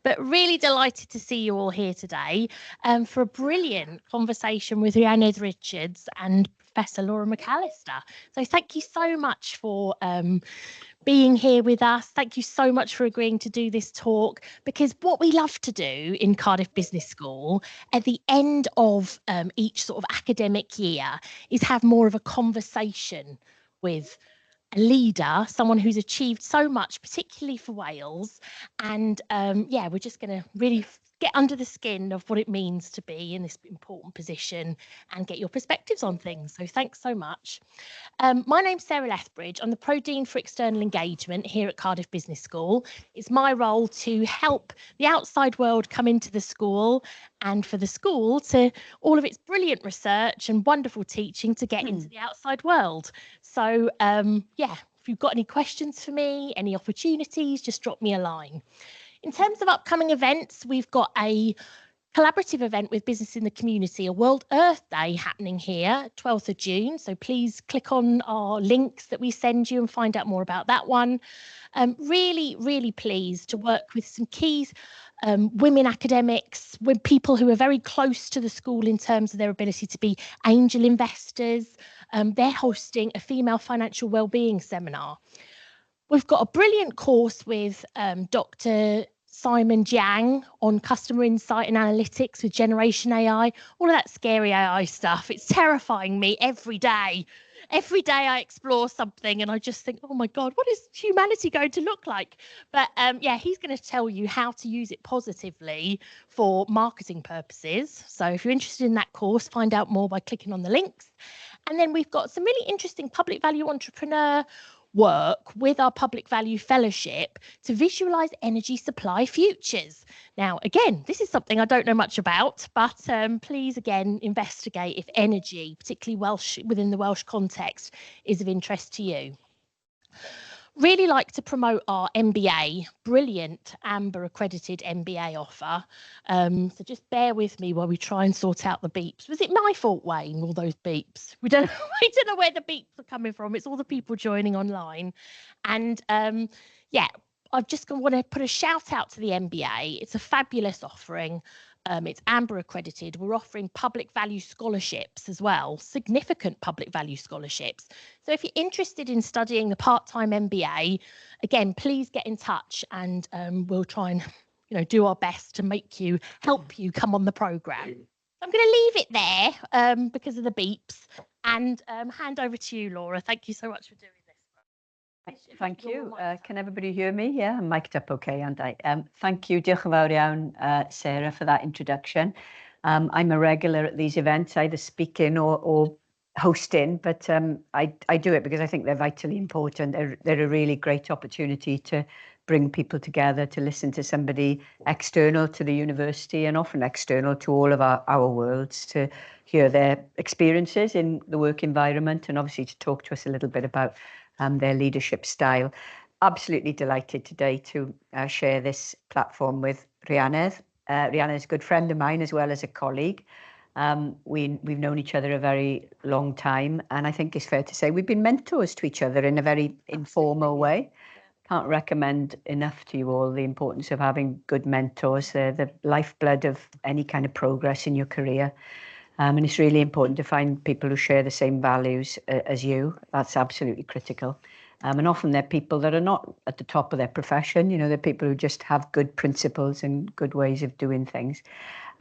but really delighted to see you all here today for a brilliant conversation with Rhuanedd Richards and Professor Laura McAllister. So thank you so much for being here with us. Thank you so much for agreeing to do this talk, because what we love to do in Cardiff Business School at the end of each sort of academic year is have more of a conversation with a leader, someone who's achieved so much, particularly for Wales. And yeah, we're just going to really get under the skin of what it means to be in this important position and get your perspectives on things. So thanks so much. My name's Sarah Lethbridge. I'm the Pro Dean for External Engagement here at Cardiff Business School. It's my role to help the outside world come into the school, and for the school to all of its brilliant research and wonderful teaching to get into the outside world. So yeah, if you've got any questions for me, any opportunities, just drop me a line. In terms of upcoming events, we've got a collaborative event with Business in the Community, a World Earth Day happening here, 12th of June. So please click on our links that we send you and find out more about that one. Really pleased to work with some key women academics, with people who are very close to the school in terms of their ability to be angel investors. They're hosting a female financial wellbeing seminar. We've got a brilliant course with Dr. Simon Jiang on customer insight and analytics with Generation AI, all of that scary AI stuff. It's terrifying me every day. Every day I explore something and I just think, oh my God, what is humanity going to look like? But yeah, he's going to tell you how to use it positively for marketing purposes. So if you're interested in that course, find out more by clicking on the links. And then we've got some really interesting public value entrepreneur work with our Public Value Fellowship to visualise energy supply futures. Now, again, this is something I don't know much about, but please, again, investigate if energy, particularly Welsh within the Welsh context, is of interest to you. Really like to promote our MBA, brilliant Amber accredited MBA offer. So just bear with me while we try and sort out the beeps. Was it my fault, Wayne, all those beeps? We don't know where the beeps are coming from. It's all the people joining online. And yeah, I've just want to put a shout out to the MBA. It's a fabulous offering. It's Amber accredited. We're offering public value scholarships as well, significant public value scholarships. So if you're interested in studying the part-time MBA, again, please get in touch and we'll try and do our best to help you come on the programme. I'm going to leave it there because of the beeps and hand over to you, Laura. Thank you so much for doing this. Thank you. Can everybody hear me? Yeah, I'm mic'd up okay, aren't I? Thank you, diolch yn fawr iawn, Sarah, for that introduction. I'm a regular at these events, either speaking or hosting, but I do it because I think they're vitally important. They're a really great opportunity to bring people together, to listen to somebody external to the university and often external to all of our worlds, to hear their experiences in the work environment and obviously to talk to us a little bit about their leadership style. Absolutely delighted today to share this platform with Rhuanedd. Rhuanedd is a good friend of mine as well as a colleague. We've known each other a very long time, and I think it's fair to say we've been mentors to each other in a very informal way. Can't recommend enough to you all the importance of having good mentors. They're the lifeblood of any kind of progress in your career. And it's really important to find people who share the same values as you. That's absolutely critical. And often they're people that are not at the top of their profession. They're people who just have good principles and good ways of doing things.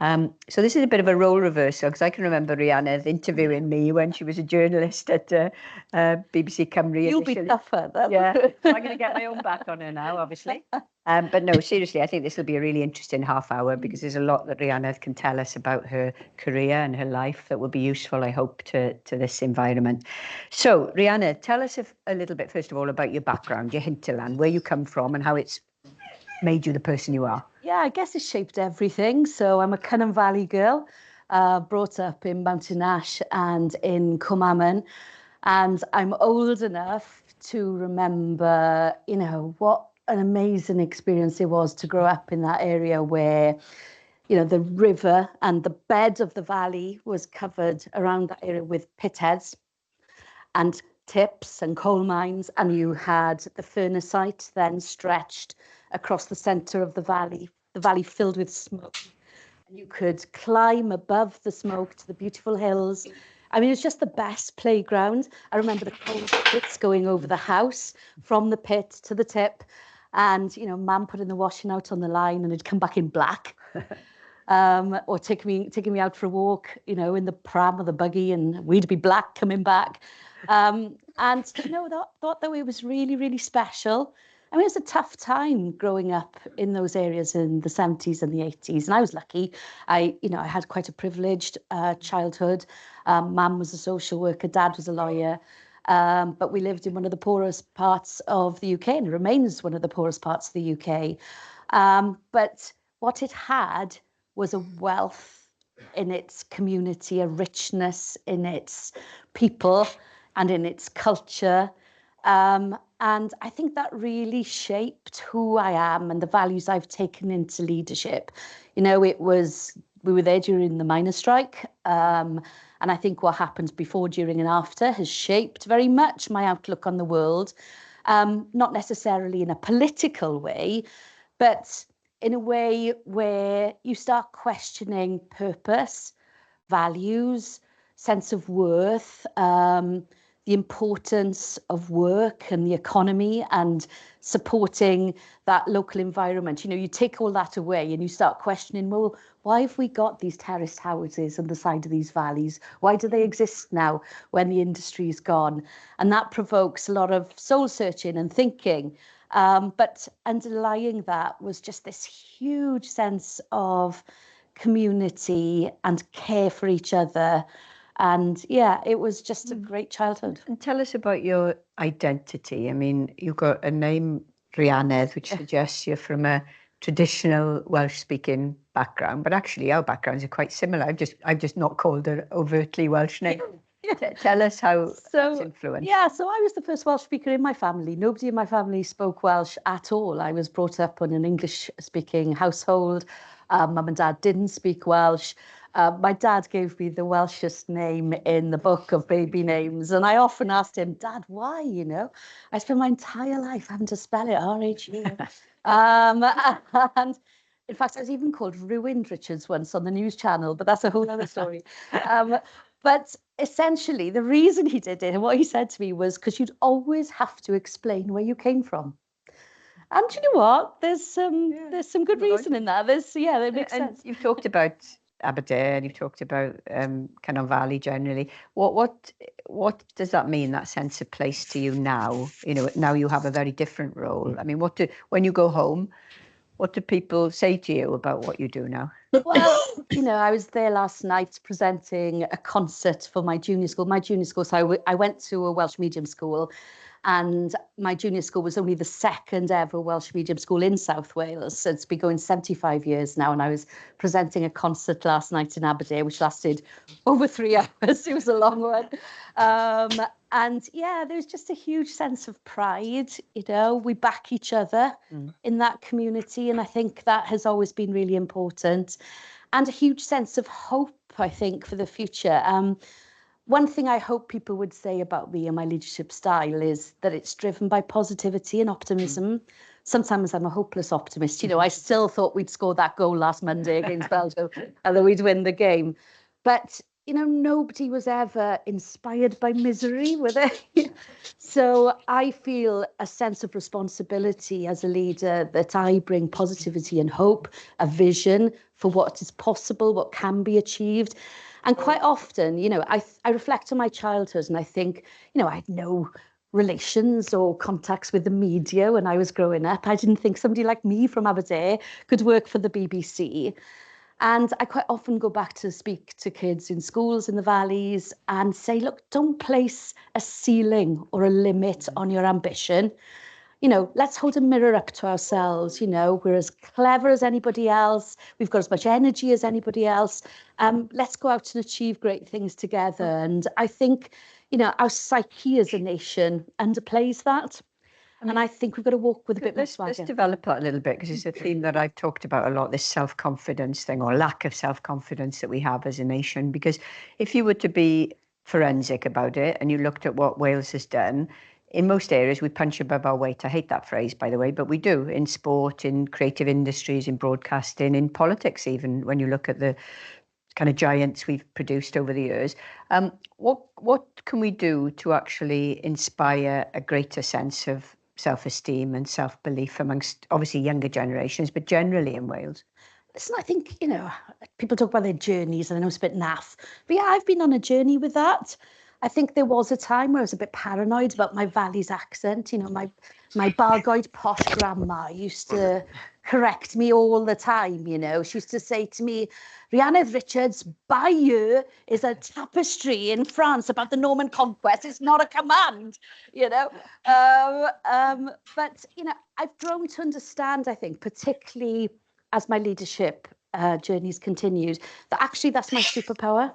So this is a bit of a role reversal, because I can remember Rhuanedd interviewing me when she was a journalist at BBC Cymru. You'll be tougher then. Yeah, so I'm going to get my own back on her now, obviously. But no, seriously, I think this will be a really interesting half hour, because there's a lot that Rhuanedd can tell us about her career and her life that will be useful, I hope, to this environment. So, Rhuanedd, tell us a little bit, first of all, about your background, your hinterland, where you come from and how it's made you the person you are. Yeah, I guess it shaped everything. So I'm a Cynon Valley girl, brought up in Mountain Ash and in Cwmaman. And I'm old enough to remember, what an amazing experience it was to grow up in that area where, the river and the bed of the valley was covered around that area with pitheads and tips and coal mines. And you had the furnace site then stretched across the centre of the valley filled with smoke. And you could climb above the smoke to the beautiful hills. I mean, it was just the best playground. I remember the cold pits going over the house from the pit to the tip. And, you know, Mum putting the washing out on the line and it'd come back in black. Or taking me out for a walk, you know, in the pram or the buggy, and we'd be black coming back. And, you know, thought that it was really, really special. I mean, it was a tough time growing up in those areas in the 70s and the 80s. And I was lucky. I had quite a privileged childhood. Mum was a social worker, Dad was a lawyer. But we lived in one of the poorest parts of the UK, and it remains one of the poorest parts of the UK. But what it had was a wealth in its community, a richness in its people and in its culture. And I think that really shaped who I am and the values I've taken into leadership. You know, we were there during the miners' strike. And I think what happened before, during and after has shaped very much my outlook on the world. Not necessarily in a political way, but in a way where you start questioning purpose, values, sense of worth, the importance of work and the economy and supporting that local environment. You know, you take all that away and you start questioning, well, why have we got these terraced houses on the side of these valleys? Why do they exist now when the industry's gone? And that provokes a lot of soul searching and thinking. But underlying that was just this huge sense of community and care for each other. And yeah, it was just a great childhood. And tell us about your identity. I mean, you've got a name, Rhuanedd, which suggests you're from a traditional Welsh-speaking background, but actually our backgrounds are quite similar. I've just not called an overtly Welsh name. Tell us how that's influenced. Yeah, so I was the first Welsh speaker in my family. Nobody in my family spoke Welsh at all. I was brought up in an English-speaking household. Mum and Dad didn't speak Welsh. My dad gave me the Welshest name in the book of baby names. And I often asked him, Dad, why, you know? I spent my entire life having to spell it R-H-U. And in fact, I was even called Ruined Richards once on the news channel, but that's a whole other story. But essentially, the reason he did it and what he said to me was because you'd always have to explain where you came from. And you know what? There's some good reason in that. That makes sense. You've talked about Aberdeen, you've talked about Cynon Valley generally. What does that mean, that sense of place to you now? You know, now you have a very different role. I mean, when you go home, what do people say to you about what you do now? Well, you know, I was there last night presenting a concert for my junior school. So I went to a Welsh medium school, and my junior school was only the second ever Welsh medium school in South Wales. So it's been going 75 years now. And I was presenting a concert last night in Aberdeen, which lasted over 3 hours. It was a long one. And yeah, there's just a huge sense of pride. You know, we back each other in that community. And I think that has always been really important. And a huge sense of hope, I think, for the future. One thing I hope people would say about me and my leadership style is that it's driven by positivity and optimism. Sometimes I'm a hopeless optimist. You know, I still thought we'd score that goal last Monday against Belgium and that we'd win the game. But, you know, nobody was ever inspired by misery, were they? So I feel a sense of responsibility as a leader that I bring positivity and hope, a vision for what is possible, what can be achieved. And quite often, you know, I reflect on my childhood and I think, you know, I had no relations or contacts with the media when I was growing up. I didn't think somebody like me from Aberdeen could work for the BBC. And I quite often go back to speak to kids in schools in the valleys and say, look, don't place a ceiling or a limit on your ambition. You know, let's hold a mirror up to ourselves. You know, we're as clever as anybody else. We've got as much energy as anybody else. Let's go out and achieve great things together. And I think, you know, our psyche as a nation underplays that. And I think we've got to walk with a bit more swagger. Let's develop that a little bit, because it's a theme that I've talked about a lot, this self-confidence thing, or lack of self-confidence that we have as a nation. Because if you were to be forensic about it and you looked at what Wales has done, in most areas, we punch above our weight. I hate that phrase, by the way, but we do in sport, in creative industries, in broadcasting, in politics, even when you look at the kind of giants we've produced over the years. What can we do to actually inspire a greater sense of self-esteem and self-belief amongst obviously younger generations, but generally in Wales? Listen, I think, people talk about their journeys and I know it's a bit naff, but yeah, I've been on a journey with that. I think there was a time where I was a bit paranoid about my Valley's accent. My bargoed posh grandma used to correct me all the time, She used to say to me, Rhuanedd Richards, Bayeux is a tapestry in France about the Norman conquest. It's not a command, But, I've grown to understand, I think, particularly as my leadership journey's continued, that actually that's my superpower.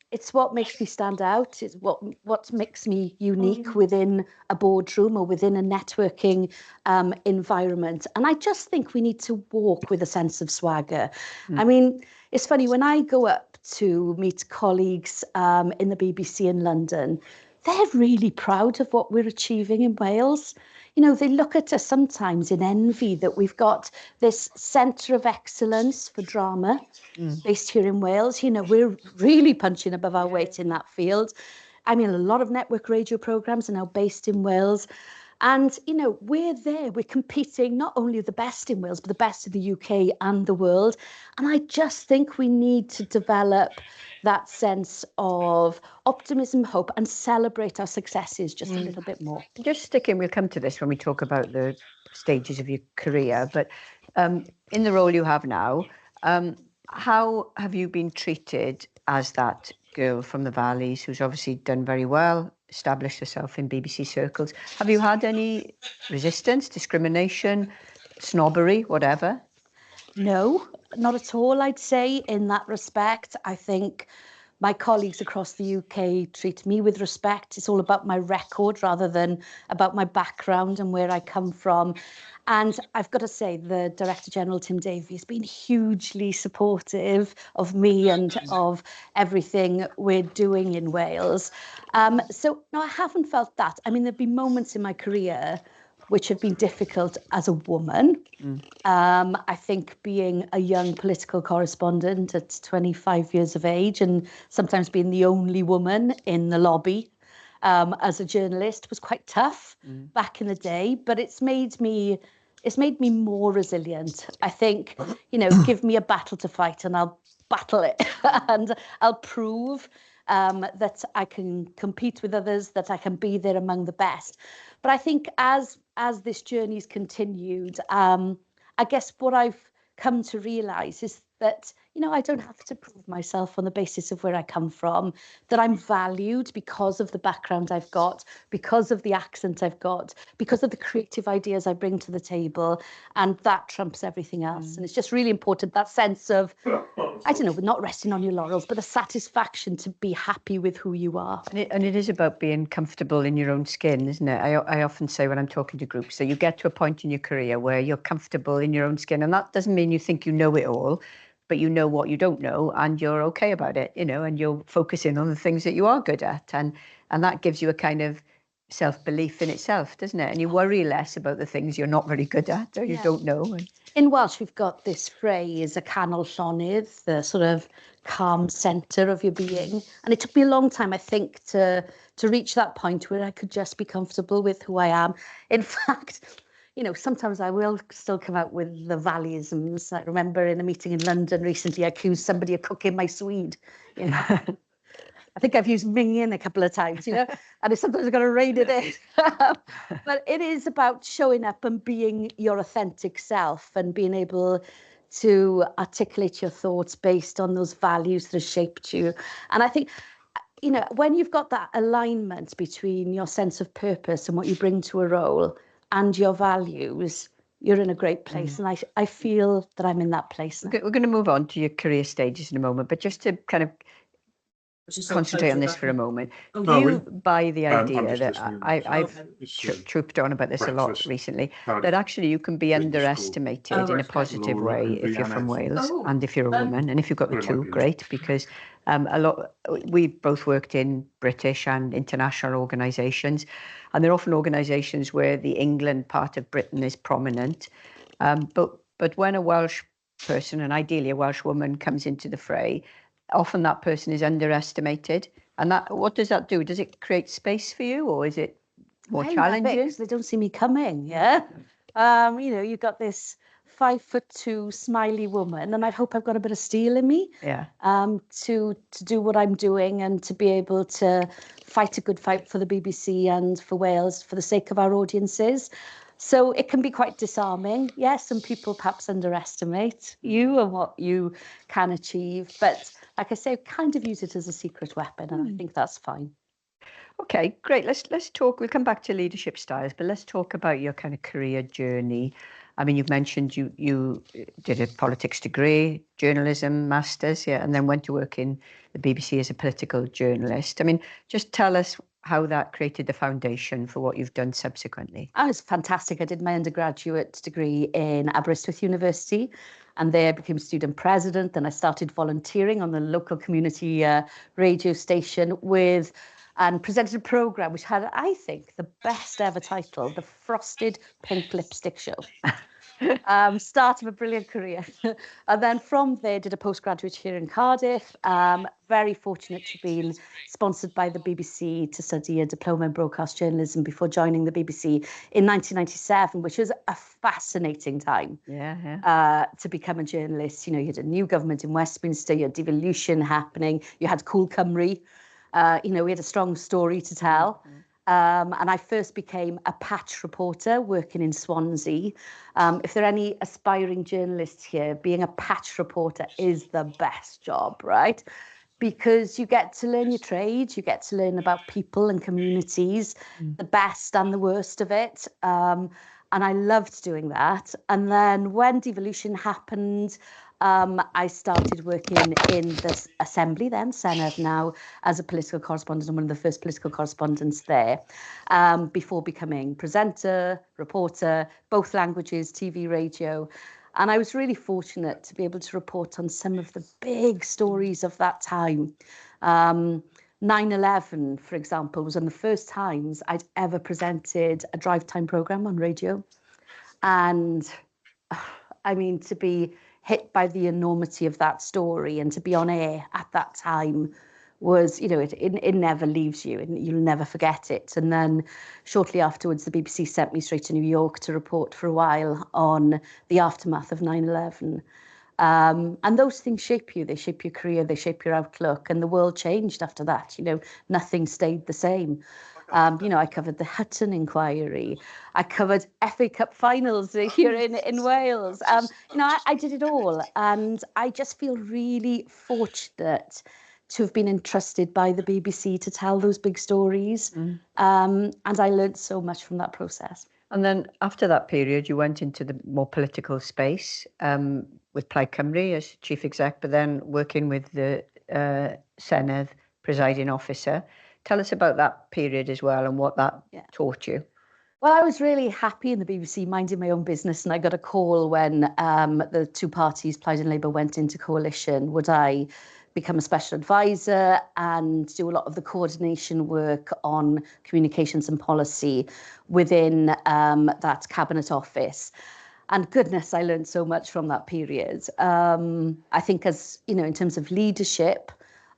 It's what makes me stand out. It's what makes me unique within a boardroom or within a networking environment. And I just think we need to walk with a sense of swagger. I mean, it's funny, when I go up to meet colleagues in the BBC in London, they're really proud of what we're achieving in Wales. They look at us sometimes in envy that we've got this centre of excellence for drama based here in Wales. We're really punching above our weight in that field. I mean, a lot of network radio programmes are now based in Wales. And, we're there, we're competing not only with the best in Wales, but the best of the UK and the world. And I just think we need to develop that sense of optimism, hope, and celebrate our successes just a little bit more. Just sticking, we'll come to this when we talk about the stages of your career, but in the role you have now, how have you been treated as that girl from the valleys who's obviously done very well, established herself in BBC circles? Have you had any resistance, discrimination, snobbery, whatever? No, not at all, I'd say, in that respect. I think my colleagues across the UK treat me with respect. It's all about my record rather than about my background and where I come from. And I've got to say, the Director General, Tim Davie, has been hugely supportive of me and of everything we're doing in Wales. So, no, I haven't felt that. I mean, there've been moments in my career which have been difficult as a woman. I think being a young political correspondent at 25 years of age and sometimes being the only woman in the lobby as a journalist was quite tough back in the day, but it's made me more resilient. I think, give me a battle to fight and I'll battle it and I'll prove that I can compete with others, that I can be there among the best. But I think as this journey's continued, I guess what I've come to realise is that, I don't have to prove myself on the basis of where I come from, that I'm valued because of the background I've got, because of the accent I've got, because of the creative ideas I bring to the table, and that trumps everything else. And it's just really important, that sense of, I don't know, not resting on your laurels, but the satisfaction to be happy with who you are. And it is about being comfortable in your own skin, isn't it? I often say when I'm talking to groups, so you get to a point in your career where you're comfortable in your own skin, and that doesn't mean you think you know it all, but you know what you don't know and you're okay about it, and you're focusing on the things that you are good at. And that gives you a kind of self-belief in itself, doesn't it? And you worry less about the things you're not very good at or you don't know. In Welsh, we've got this phrase, y canol llonydd, the sort of calm centre of your being. And it took me a long time, I think, to reach that point where I could just be comfortable with who I am. In fact, sometimes I will still come out with the valleyisms. I remember in a meeting in London recently, I accused somebody of cooking my swede. I think I've used minging a couple of times, and sometimes I've got to rein it in. But it is about showing up and being your authentic self and being able to articulate your thoughts based on those values that have shaped you. And I think, when you've got that alignment between your sense of purpose and what you bring to a role and your values, you're in a great place. And I feel that I'm in that place now. We're going to move on to your career stages in a moment, but just to kind of concentrate on this for a moment. Do you buy the idea that I've trooped on about this a lot recently, that actually you can be underestimated in a positive way if you're from Wales and if you're a woman, and if you've got the two, great, because we've both worked in British and international organisations, and they're often organisations where the England part of Britain is prominent, but when a Welsh person, and ideally a Welsh woman, comes into the fray, often that person is underestimated. And what does that do? Does it create space for you, or is it more challenging? Because they don't see me coming, yeah? You know, you've got this 5'2" smiley woman, and I hope I've got a bit of steel in me, to do what I'm doing and to be able to fight a good fight for the BBC and for Wales for the sake of our audiences. So it can be quite disarming. Yes, some people perhaps underestimate you and what you can achieve, but like I say, kind of use it as a secret weapon, and I think that's fine. Okay, great. Let's talk. We'll come back to leadership styles, but let's talk about your kind of career journey. I mean, you've mentioned you did a politics degree, journalism, masters, and then went to work in the BBC as a political journalist. I mean, just tell us how that created the foundation for what you've done subsequently. Oh, it was fantastic. I did my undergraduate degree in Aberystwyth University, and there I became student president. Then I started volunteering on the local community radio station and presented a programme which had, I think, the best ever title, The Frosted Pink Lipstick Show. Start of a brilliant career. And then from there, did a postgraduate here in Cardiff. Very fortunate to have been sponsored by the BBC to study a diploma in broadcast journalism before joining the BBC in 1997, which was a fascinating time to become a journalist. You know, you had a new government in Westminster, you had devolution happening, you had Cool Cymru. You know, we had a strong story to tell. And I first became a patch reporter working in Swansea. If there are any aspiring journalists here, being a patch reporter is the best job, right? Because you get to learn your trade, you get to learn about people and communities, the best and the worst of it. And I loved doing that. And then when devolution happened, I started working in the Assembly then, Senedd now, as a political correspondent, and one of the first political correspondents there, before becoming presenter, reporter, both languages, TV, radio. And I was really fortunate to be able to report on some of the big stories of that time. 9/11, for example, was one of the first times I'd ever presented a drive time programme on radio. And I mean, to be hit by the enormity of that story and to be on air at that time was, you know, it never leaves you and you'll never forget it. And then shortly afterwards, the BBC sent me straight to New York to report for a while on the aftermath of 9/11. And those things shape you. They shape your career, they shape your outlook, and the world changed after that. You know, nothing stayed the same. You know, I covered the Hutton inquiry. I covered FA Cup finals here in Wales. You know, I did it all. And I just feel really fortunate to have been entrusted by the BBC to tell those big stories. And I learned so much from that process. And then after that period, you went into the more political space with Plaid Cymru as chief exec, but then working with the Senedd presiding officer. Tell us about that period as well and what that taught you. Well, I was really happy in the BBC, minding my own business, and I got a call when the two parties, Plaid and Labour, went into coalition. Would I become a special advisor and do a lot of the coordination work on communications and policy within that cabinet office? And goodness, I learned so much from that period. I think, as you know, in terms of leadership,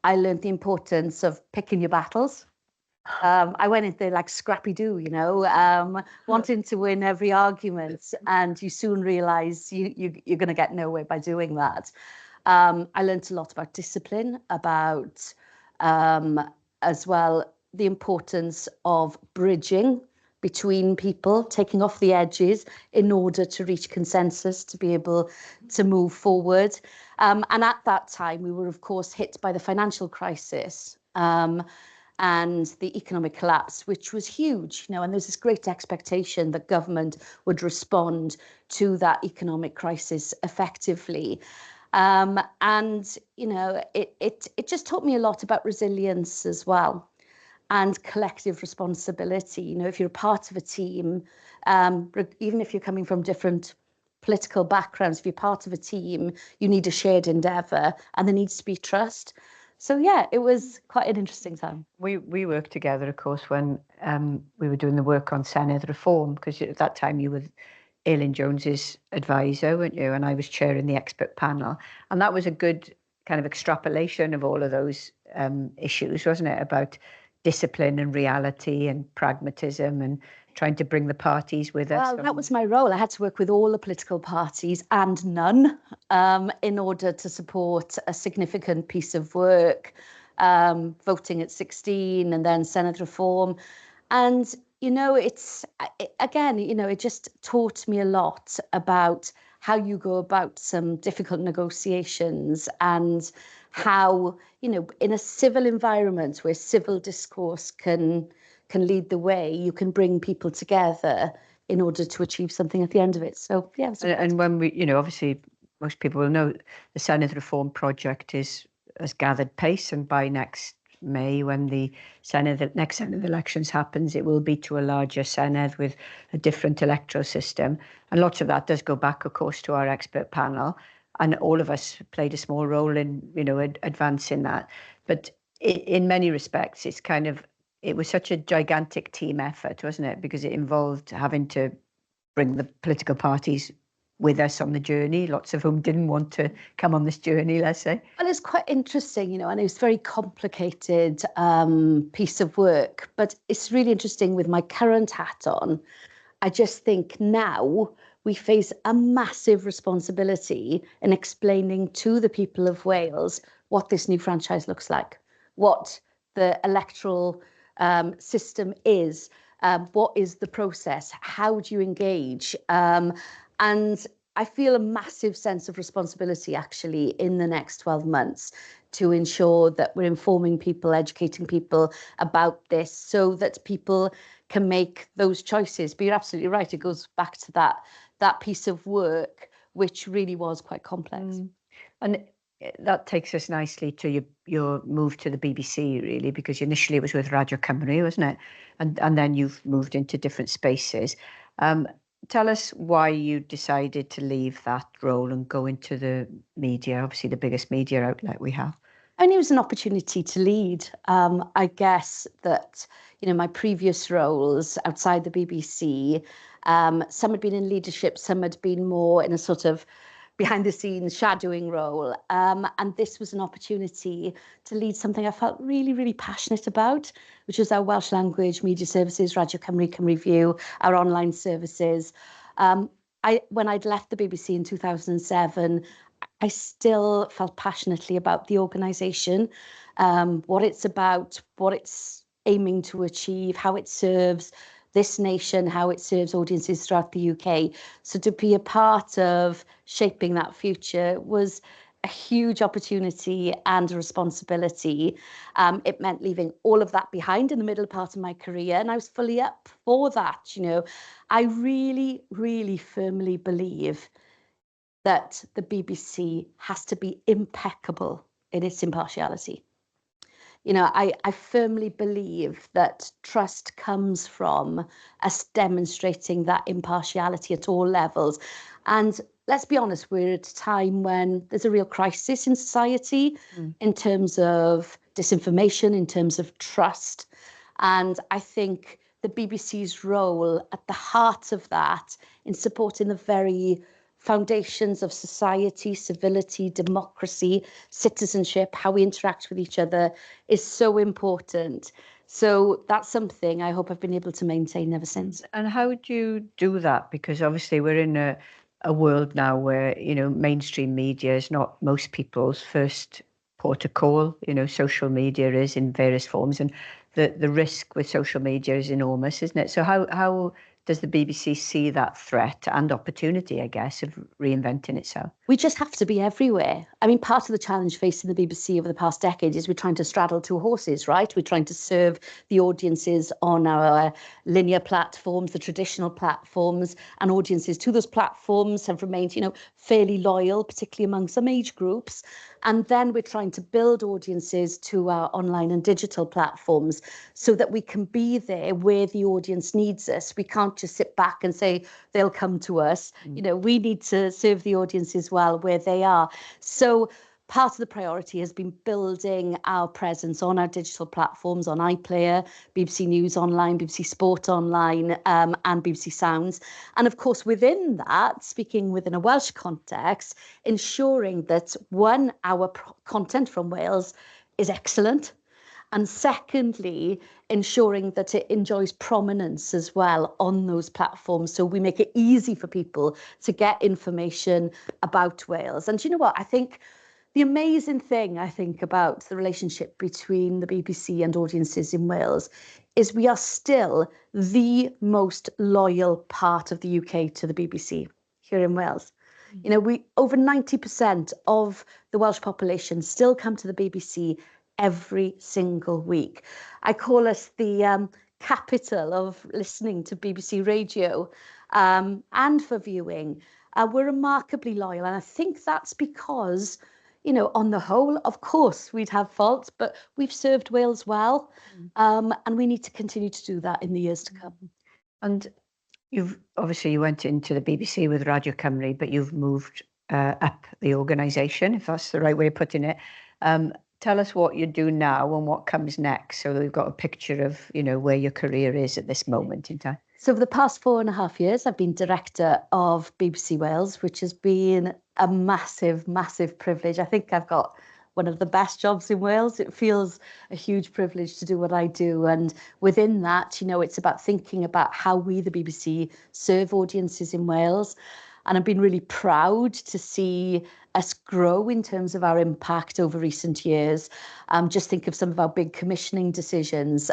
I learned the importance of picking your battles. I went in there like Scrappy-Doo, you know, wanting to win every argument, and you soon realise you're going to get nowhere by doing that. I learned a lot about discipline, about as well the importance of bridging between people, taking off the edges in order to reach consensus, to be able to move forward. And at that time, we were, of course, hit by the financial crisis and the economic collapse, which was huge. You know, and there's this great expectation that government would respond to that economic crisis effectively. And, you know, it just taught me a lot about resilience as well, and collective responsibility. You know, if you're a part of a team, even if you're coming from different political backgrounds, if you're part of a team, you need a shared endeavour, and there needs to be trust. So yeah, it was quite an interesting time. We worked together, of course, when we were doing the work on Senedd reform, because at that time you were Aileen Jones's advisor, weren't you? And I was chairing the expert panel, and that was a good kind of extrapolation of all of those issues, wasn't it? About discipline and reality and pragmatism and trying to bring the parties with us. Well, that was my role. I had to work with all the political parties and none in order to support a significant piece of work, voting at 16 and then Senedd reform. And, you know, again, you know, it just taught me a lot about how you go about some difficult negotiations, and how, you know, in a civil environment where civil discourse can lead the way, you can bring people together in order to achieve something at the end of it. So yeah. And when we, you know, obviously most people will know the Senedd reform project has gathered pace, and by next May, when the next Senedd elections happens, it will be to a larger Senedd with a different electoral system. And lots of that does go back, of course, to our expert panel, and all of us played a small role in, you know, advancing that. But in many respects, it was such a gigantic team effort, wasn't it? Because it involved having to bring the political parties with us on the journey, lots of whom didn't want to come on this journey, let's say. Well, it's quite interesting, you know, and it was a very complicated piece of work, but it's really interesting with my current hat on. I just think now we face a massive responsibility in explaining to the people of Wales what this new franchise looks like, what the electoral system is, what is the process, how do you engage? And I feel a massive sense of responsibility actually in the next 12 months to ensure that we're informing people, educating people about this, so that people can make those choices. But you're absolutely right, it goes back to that piece of work, which really was quite complex. And that takes us nicely to your move to the BBC, really, because initially it was with Radio Cymru, wasn't it? And then you've moved into different spaces. Tell us why you decided to leave that role and go into the media, obviously the biggest media outlet we have. And it was an opportunity to lead. I guess that, you know, my previous roles outside the BBC, some had been in leadership, some had been more in a sort of behind the scenes shadowing role. And this was an opportunity to lead something I felt really, really passionate about, which was our Welsh language media services, Radio Cymru, Cymru View, our online services. When I'd left the BBC in 2007, I still felt passionately about the organisation, what it's about, what it's aiming to achieve, how it serves this nation, how it serves audiences throughout the UK. So to be a part of shaping that future was a huge opportunity and a responsibility. It meant leaving all of that behind in the middle part of my career, and I was fully up for that. You know, I really, really firmly believe that the BBC has to be impeccable in its impartiality. You know, I firmly believe that trust comes from us demonstrating that impartiality at all levels. And let's be honest, we're at a time when there's a real crisis in society in terms of disinformation, in terms of trust. And I think the BBC's role at the heart of that, in supporting the very foundations of society, civility, democracy, citizenship, how we interact with each other, is so important. So that's something I hope I've been able to maintain ever since. And how do you do that? Because obviously we're in a world now where, you know, mainstream media is not most people's first port of call. You know, social media is in various forms, and the risk with social media is enormous, isn't it? So how does the BBC see that threat and opportunity, I guess, of reinventing itself? We just have to be everywhere. I mean, part of the challenge facing the BBC over the past decade is we're trying to straddle two horses, right? We're trying to serve the audiences on our linear platforms, the traditional platforms, and audiences to those platforms have remained, fairly loyal, particularly among some age groups. And then we're trying to build audiences to our online and digital platforms so that we can be there where the audience needs us. We can't just sit back and say they'll come to us. We need to serve the audiences well where they are. So part of the priority has been building our presence on our digital platforms, on iPlayer, BBC News Online, BBC Sport Online, and BBC Sounds. And of course, within that, speaking within a Welsh context, ensuring that, one, our content from Wales is excellent. And secondly, ensuring that it enjoys prominence as well on those platforms. So we make it easy for people to get information about Wales. And you know what? I think the amazing thing, about the relationship between the BBC and audiences in Wales is we are still the most loyal part of the UK to the BBC here in Wales. We over 90% of the Welsh population still come to the BBC every single week. I call us the capital of listening to BBC radio and for viewing. We're remarkably loyal, and I think that's because, on the whole, of course, we'd have faults, but we've served Wales well, and we need to continue to do that in the years to come. And you went into the BBC with Radio Cymru, but you've moved up the organisation, if that's the right way of putting it. Tell us what you do now and what comes next, so that we've got a picture of, where your career is at this moment in time. So for the past 4.5 years, I've been director of BBC Wales, which has been a massive, massive privilege. I think I've got one of the best jobs in Wales. It feels a huge privilege to do what I do. And within that, it's about thinking about how we, the BBC, serve audiences in Wales. And I've been really proud to see us grow in terms of our impact over recent years. Just think of some of our big commissioning decisions.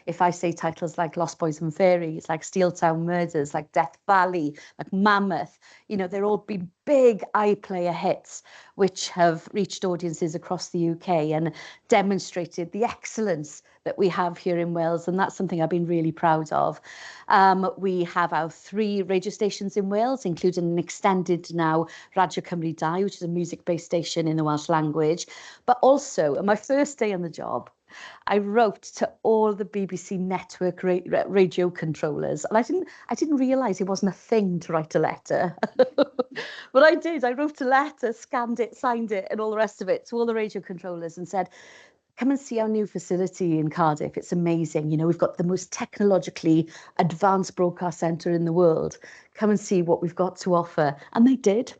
If I say titles like Lost Boys and Fairies, like Steeltown Murders, like Death Valley, like Mammoth, they're all been big iPlayer hits, which have reached audiences across the UK and demonstrated the excellence that we have here in Wales. And that's something I've been really proud of. We have our 3 radio stations in Wales, including an extended now Radio Cymru Dau, which is a music-based station in the Welsh language. But also, on my first day on the job, I wrote to all the BBC network radio controllers, and I didn't realise it wasn't a thing to write a letter. But I did. I wrote a letter, scanned it, signed it, and all the rest of it to all the radio controllers and said, come and see our new facility in Cardiff. It's amazing. We've got the most technologically advanced broadcast centre in the world. Come and see what we've got to offer. And they did.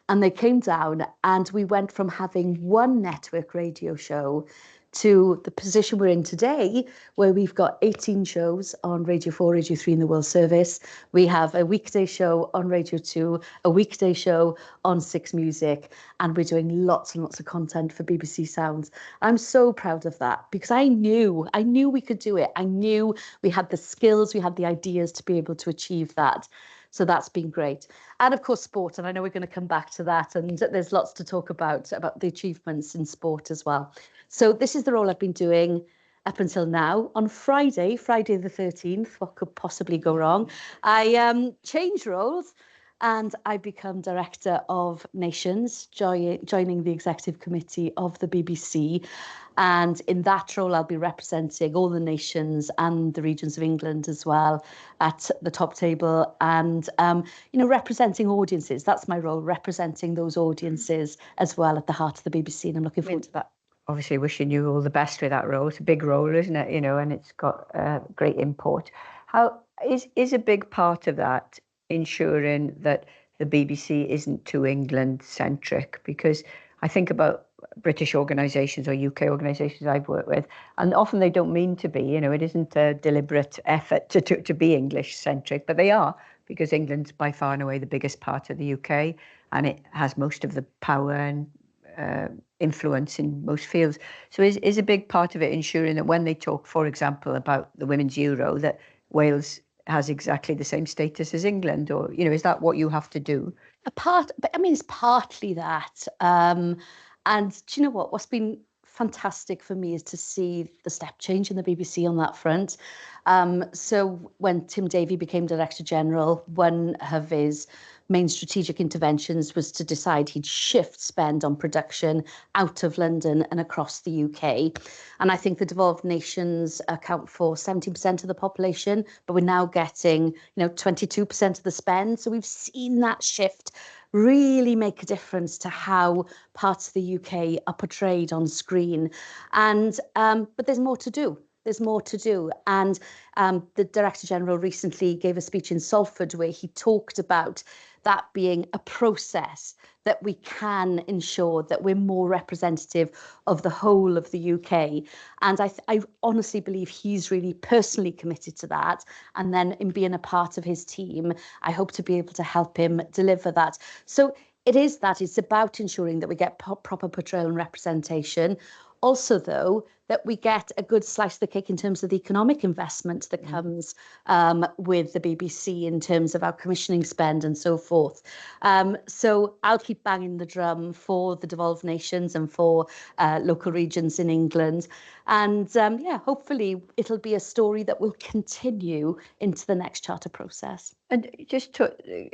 And they came down, and we went from having one network radio show to the position we're in today, where we've got 18 shows on Radio 4, Radio 3 in the World Service. We have a weekday show on Radio 2, a weekday show on 6 Music, and we're doing lots and lots of content for BBC Sounds. I'm so proud of that because I knew we could do it. I knew we had the skills, we had the ideas to be able to achieve that. So that's been great. And of course, sport. And I know we're going to come back to that. And there's lots to talk about the achievements in sport as well. So this is the role I've been doing up until now. On Friday the 13th, what could possibly go wrong? I changed roles and I become Director of Nations, joining the Executive Committee of the BBC. And in that role, I'll be representing all the nations and the regions of England as well at the top table and, representing audiences. That's my role, representing those audiences as well at the heart of the BBC. And I'm looking forward to that. Obviously, wishing you all the best with that role. It's a big role, isn't it? And it's got great import. How is a big part of that ensuring that the BBC isn't too England-centric? Because I think about British organisations or UK organisations I've worked with, and often they don't mean to be. It isn't a deliberate effort to be English-centric, but they are, because England's by far and away the biggest part of the UK, and it has most of the power and influence in most fields. So is a big part of it ensuring that when they talk, for example, about the Women's Euro, that Wales has exactly the same status as England, or is that what you have to do? It's partly that. And do you know what? What's been fantastic for me is to see the step change in the BBC on that front. So when Tim Davie became Director General, one of his main strategic interventions was to decide he'd shift spend on production out of London and across the UK. And I think the devolved nations account for 70% of the population, but we're now getting 22% of the spend. So we've seen that shift really make a difference to how parts of the UK are portrayed on screen. And but there's more to do. There's more to do. And the Director General recently gave a speech in Salford where he talked about that being a process that we can ensure that we're more representative of the whole of the UK. And I honestly believe he's really personally committed to that. And then in being a part of his team, I hope to be able to help him deliver that. So it's about ensuring that we get proper portrayal and representation. Also, though, that we get a good slice of the cake in terms of the economic investment that comes with the BBC in terms of our commissioning spend and so forth. So I'll keep banging the drum for the devolved nations and for local regions in England. And hopefully it'll be a story that will continue into the next charter process. And just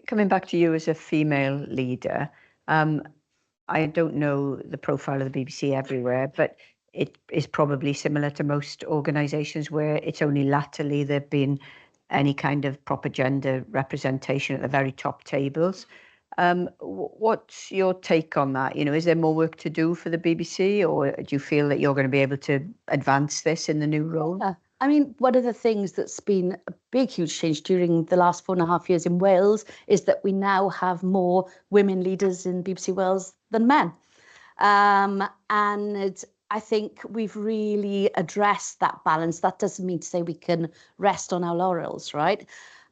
coming back to you as a female leader, I don't know the profile of the BBC everywhere, but it is probably similar to most organisations where it's only latterly there've been any kind of proper gender representation at the very top tables. What's your take on that? Is there more work to do for the BBC, or do you feel that you're going to be able to advance this in the new role? Yeah. One of the things that's been a big, huge change during the last 4.5 years in Wales is that we now have more women leaders in BBC Wales than men. And I think we've really addressed that balance. That doesn't mean to say we can rest on our laurels, right?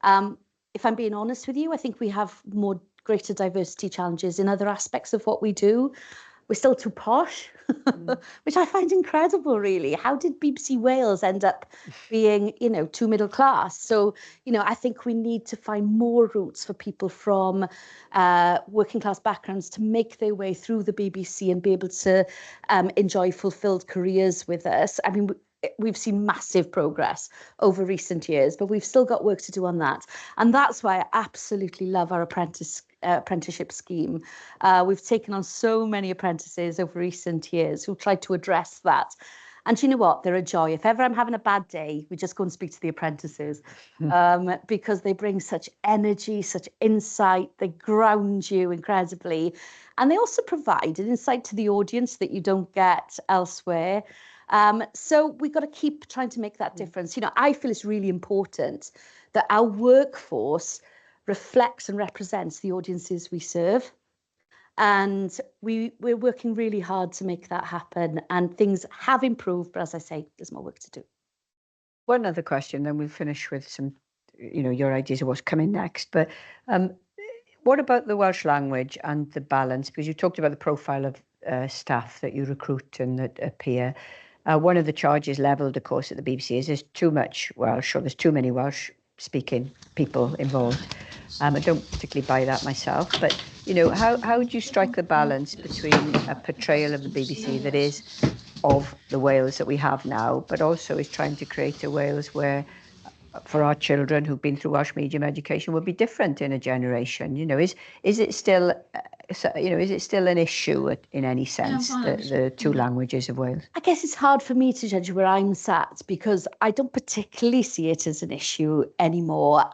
If I'm being honest with you, I think we have greater diversity challenges in other aspects of what we do. We're still too posh, which I find incredible, really. How did BBC Wales end up being, too middle class? So, I think we need to find more routes for people from working class backgrounds to make their way through the BBC and be able to enjoy fulfilled careers with us. We've seen massive progress over recent years, but we've still got work to do on that. And that's why I absolutely love our apprenticeship scheme. We've taken on so many apprentices over recent years who tried to address that. And you know what? They're a joy. If ever I'm having a bad day, we just go and speak to the apprentices because they bring such energy, such insight. They ground you incredibly. And they also provide an insight to the audience that you don't get elsewhere. So we've got to keep trying to make that difference. I feel it's really important that our workforce reflects and represents the audiences we serve. And we're working really hard to make that happen. And things have improved, but as I say, there's more work to do. One other question, then we'll finish with some, your ideas of what's coming next. But what about the Welsh language and the balance? Because you talked about the profile of staff that you recruit and that appear. One of the charges levelled, of course, at the BBC is there's too much Welsh, or there's too many Welsh-speaking people involved. I don't particularly buy that myself, but how would you strike the balance between a portrayal of the BBC that is of the Wales that we have now, but also is trying to create a Wales where, for our children who've been through Welsh medium education, will be different in a generation? Is it still an issue in any sense, the two languages of Wales? I guess it's hard for me to judge where I'm sat because I don't particularly see it as an issue anymore.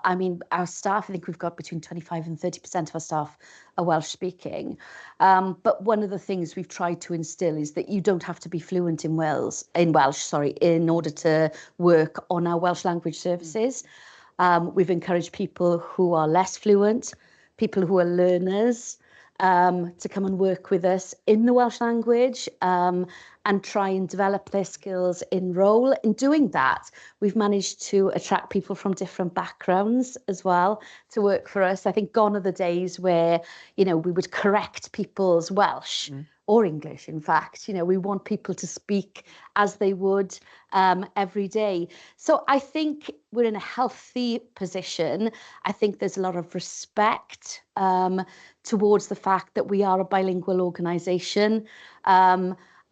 Our staff, I think we've got between 25 and 30% of our staff are Welsh speaking. But one of the things we've tried to instill is that you don't have to be fluent in Welsh, in order to work on our Welsh language services. We've encouraged people who are less fluent, people who are learners, to come and work with us in the Welsh language and try and develop their skills in role. In doing that, we've managed to attract people from different backgrounds as well to work for us. I think gone are the days where, we would correct people's Welsh or English, in fact. You know, we want people to speak as they would every day. So I think we're in a healthy position. I think there's a lot of respect towards the fact that we are a bilingual organisation.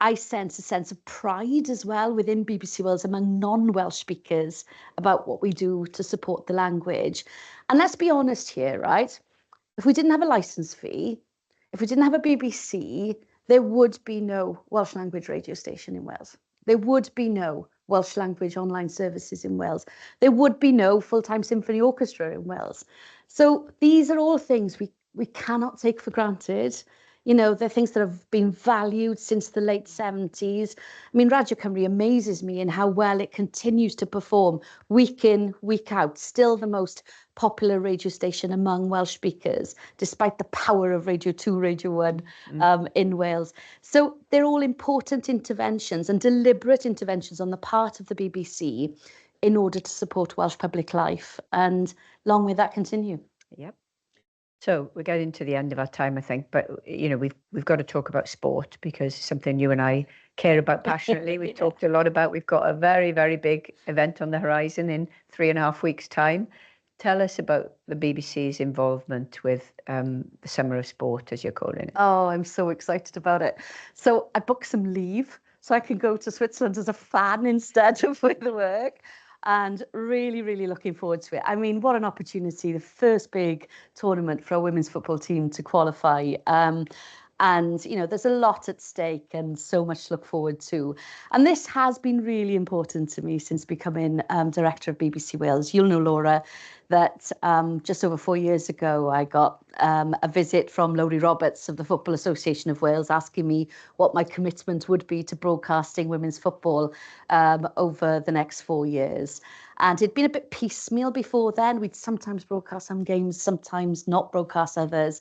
I sense a sense of pride as well within BBC Wales among non-Welsh speakers about what we do to support the language. And let's be honest here, right? If we didn't have a licence fee, if we didn't have a BBC, there would be no Welsh language radio station in Wales. There would be no Welsh language online services in Wales. There would be no full-time symphony orchestra in Wales. So these are all things we cannot take for granted. You know, they're things that have been valued since the late 70s. I mean, Radio Cymru amazes me in how well it continues to perform week in, week out, still the most popular radio station among Welsh speakers, despite the power of Radio 2, Radio 1 in Wales. So they're all important interventions and deliberate interventions on the part of the BBC in order to support Welsh public life. And long may that continue. Yep. So we're getting to the end of our time, I think, but you know, we've got to talk about sport because it's something you and I care about passionately. We've talked a lot about. We've got a very, very big event on the horizon in 3.5 weeks' time. Tell us about the BBC's involvement with the Summer of Sport, as you're calling it. Oh, I'm so excited about it. So I booked some leave so I can go to Switzerland as a fan instead of with work. And really, really looking forward to it. I mean, what an opportunity, the first big tournament for a women's football team to qualify. And, you know, there's a lot at stake and so much to look forward to. And this has been really important to me since becoming director of BBC Wales. You'll know, Laura, that just over 4 years ago, I got a visit from Lowri Roberts of the Football Association of Wales asking me what my commitment would be to broadcasting women's football over the next 4 years. And it'd been a bit piecemeal before then. We'd sometimes broadcast some games, sometimes not broadcast others.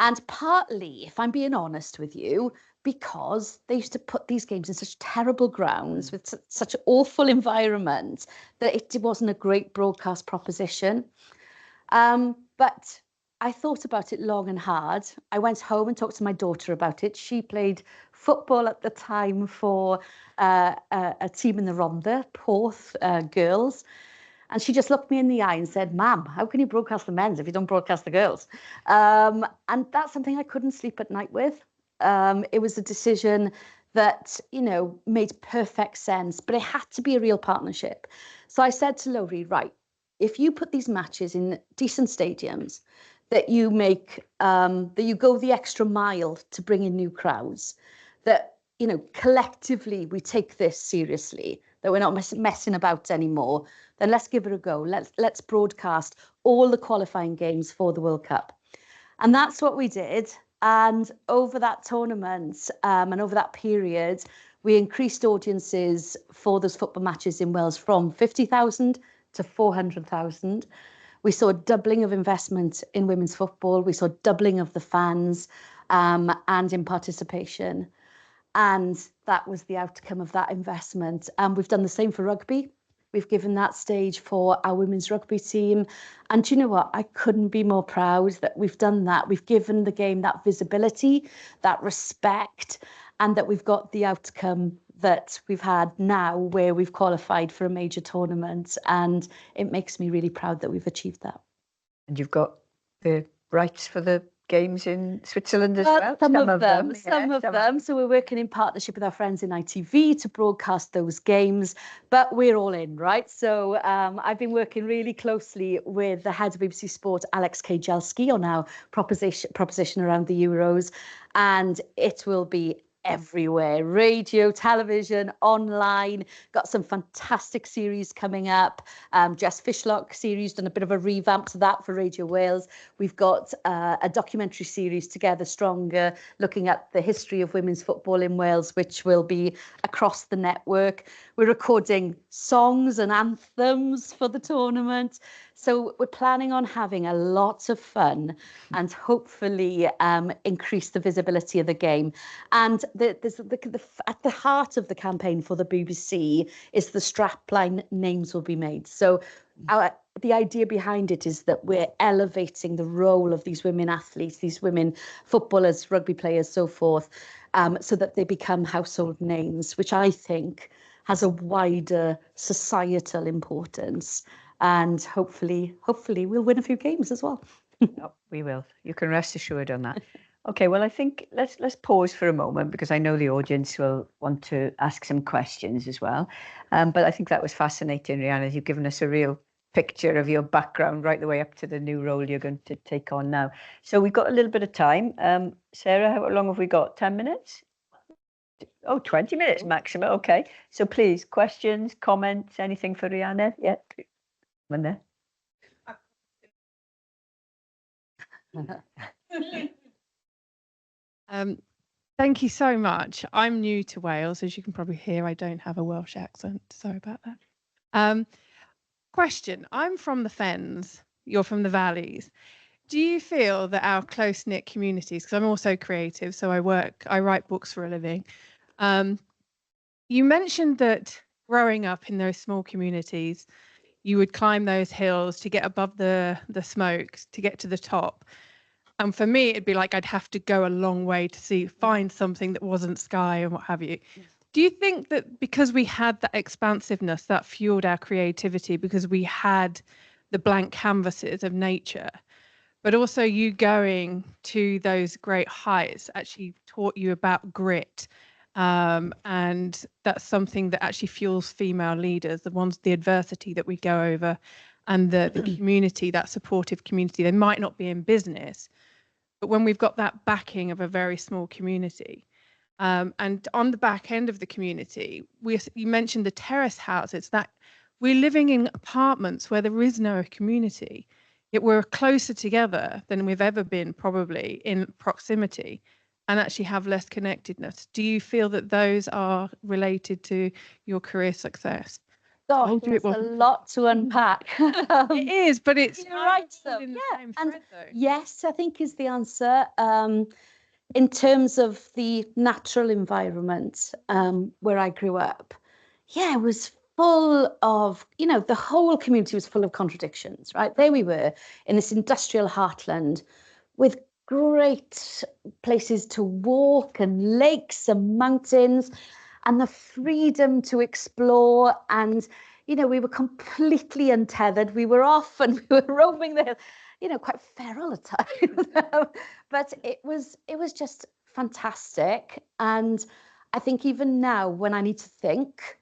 And partly, if I'm being honest with you, because they used to put these games in such terrible grounds with such awful environment that it wasn't a great broadcast proposition. But I thought about it long and hard. I went home and talked to my daughter about it. She played football at the time for a team in the Rhondda, Porth girls. And she just looked me in the eye and said, "Ma'am, how can you broadcast the men's if you don't broadcast the girls?" And that's something I couldn't sleep at night with. It was a decision that, you know, made perfect sense, but it had to be a real partnership. So I said to Lowri, right, if you put these matches in decent stadiums, that you make, that you go the extra mile to bring in new crowds, that, you know, collectively we take this seriously, that we're not messing about anymore, then let's give it a go. Let's broadcast all the qualifying games for the World Cup. And that's what we did. And over that tournament and over that period, we increased audiences for those football matches in Wales from 50,000 to 400,000. We saw a doubling of investment in women's football. We saw a doubling of the fans and in participation. And that was the outcome of that investment. And we've done the same for rugby. We've given that stage for our women's rugby team. And do you know what? I couldn't be more proud that we've done that. We've given the game that visibility, that respect, and that we've got the outcome that we've had now where we've qualified for a major tournament. And it makes me really proud that we've achieved that. And you've got the rights for the games in Switzerland as well? Some of them. So we're working in partnership with our friends in ITV to broadcast those games, but we're all in, right? So I've been working really closely with the head of BBC Sport, Alex Kajelski, on our proposition around the Euros, and it will be everywhere: radio, television, online. Got some fantastic series coming up. Jess Fishlock series, done a bit of a revamp to that for Radio Wales. We've got a documentary series, Together Stronger, looking at the history of women's football in Wales, which will be across the network. We're recording songs and anthems for the tournament. So we're planning on having a lot of fun and hopefully increase the visibility of the game. And at the heart of the campaign for the BBC is the strapline Names Will Be Made. So the idea behind it is that we're elevating the role of these women athletes, these women footballers, rugby players, so forth, so that they become household names, which I think has a wider societal importance. And hopefully we'll win a few games as well. Oh, we will. You can rest assured on that. Okay, well, I think let's pause for a moment because I know the audience will want to ask some questions as well. But I think that was fascinating, Rhiannon. You've given us a real picture of your background right the way up to the new role you're going to take on now. So we've got a little bit of time. Sarah, how long have we got? 10 minutes? Oh, 20 minutes maximum. Okay. So please, questions, comments, anything for Rhiannon? Yeah. One there. Thank you so much. I'm new to Wales. As you can probably hear, I don't have a Welsh accent. Sorry about that. Question. I'm from the Fens. You're from the Valleys. Do you feel that our close-knit communities, because I'm also creative, so I write books for a living. You mentioned that growing up in those small communities, you would climb those hills to get above the smoke, to get to the top. And for me, it'd be like I'd have to go a long way to find something that wasn't sky and what have you. Do you think that because we had that expansiveness, that fueled our creativity because we had the blank canvases of nature, but also you going to those great heights actually taught you about grit? And that's something that actually fuels female leaders, the adversity that we go over and the community, that supportive community. They might not be in business, but when we've got that backing of a very small community, and on the back end of the community, you mentioned the terrace houses, that we're living in apartments where there is no community, yet we're closer together than we've ever been probably in proximity and actually have less connectedness. Do you feel that those are related to your career success? Gosh, there's a lot to unpack. It is, but it's you're right, though. Yes, I think is the answer. In terms of the natural environment where I grew up, yeah, it was full of, the whole community was full of contradictions, right? There we were in this industrial heartland with great places to walk and lakes and mountains and the freedom to explore. And, we were completely untethered. We were off and we were roaming the hill, quite feral at times. But it was just fantastic. And I think even now when I need to think,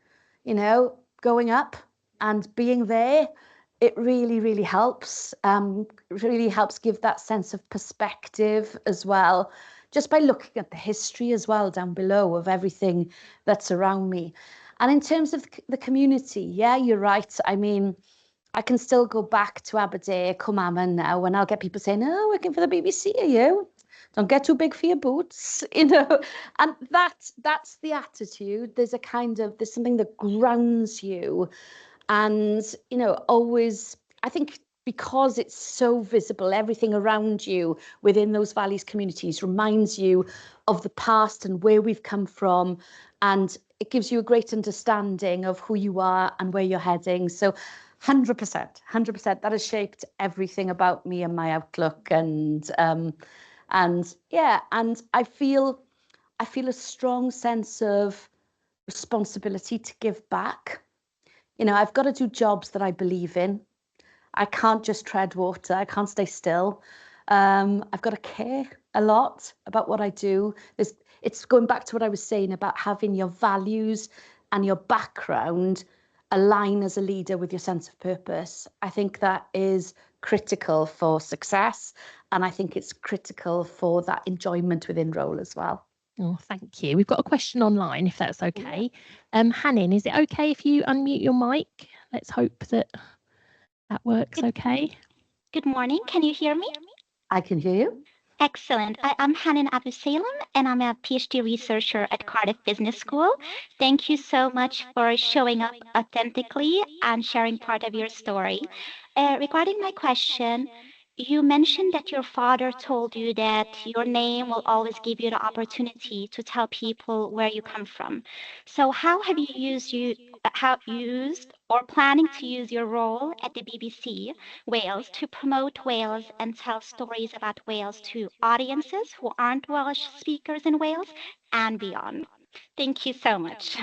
going up and being there, it really, really helps. Really helps give that sense of perspective as well, just by looking at the history as well down below of everything that's around me. And in terms of the community, yeah, you're right. I mean, I can still go back to Aberdeen, Cwmaman now, and I'll get people saying, "Oh, working for the BBC, are you? Don't get too big for your boots," And that's the attitude. There's something that grounds you. And, always, I think because it's so visible, everything around you within those valleys communities reminds you of the past and where we've come from. And it gives you a great understanding of who you are and where you're heading. So 100%, that has shaped everything about me and my outlook. And I feel a strong sense of responsibility to give back. I've got to do jobs that I believe in. I can't just tread water. I can't stay still. I've got to care a lot about what I do. It's going back to what I was saying about having your values and your background align as a leader with your sense of purpose. I think that is critical for success. And I think it's critical for that enjoyment within role as well. Oh, thank you. We've got a question online, if that's okay. Hannin, is it okay if you unmute your mic? Let's hope that works okay. Good morning. Can you hear me? I can hear you. Excellent. I'm Hannin Abu Salem, and I'm a PhD researcher at Cardiff Business School. Thank you so much for showing up authentically and sharing part of your story. Regarding my question, you mentioned that your father told you that your name will always give you the opportunity to tell people where you come from. So how have you used or planning to use your role at the BBC Wales to promote Wales and tell stories about Wales to audiences who aren't Welsh speakers in Wales and beyond. Thank you so much.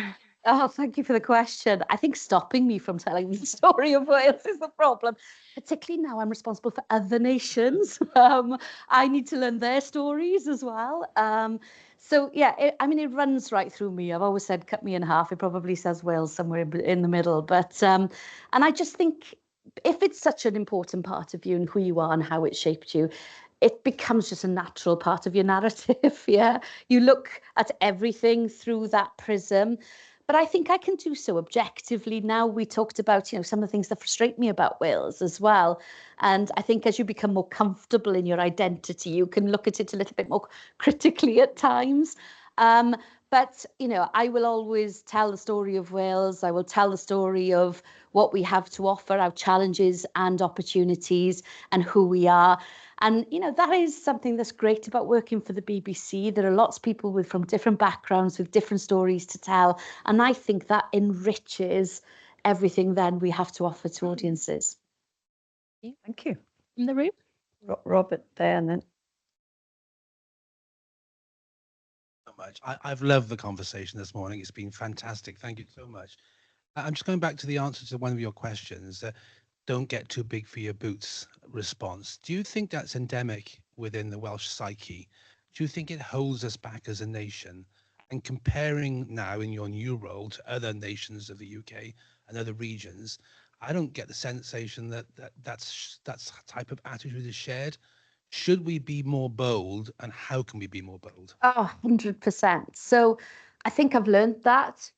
Oh, thank you for the question. I think stopping me from telling the story of Wales is the problem, particularly now I'm responsible for other nations. I need to learn their stories as well. So yeah, it runs right through me. I've always said, cut me in half. It probably says Wales somewhere in the middle. But and I just think if it's such an important part of you and who you are and how it shaped you, it becomes just a natural part of your narrative. Yeah, you look at everything through that prism. But I think I can do so objectively now. We talked about, some of the things that frustrate me about Wales as well. And I think as you become more comfortable in your identity, you can look at it a little bit more critically at times. But, I will always tell the story of Wales. I will tell the story of what we have to offer, our challenges and opportunities and who we are. And, that is something that's great about working for the BBC. There are lots of people from different backgrounds with different stories to tell. And I think that enriches everything then we have to offer to audiences. Thank you. In the room? Robert there and then. So much. I've loved the conversation this morning. It's been fantastic. Thank you so much. I'm just going back to the answer to one of your questions. Don't get too big for your boots response. Do you think that's endemic within the Welsh psyche? Do you think it holds us back as a nation? And comparing now in your new role to other nations of the UK and other regions, I don't get the sensation that that's type of attitude is shared. Should we be more bold, and how can we be more bold? Oh, 100%. So I think I've learned that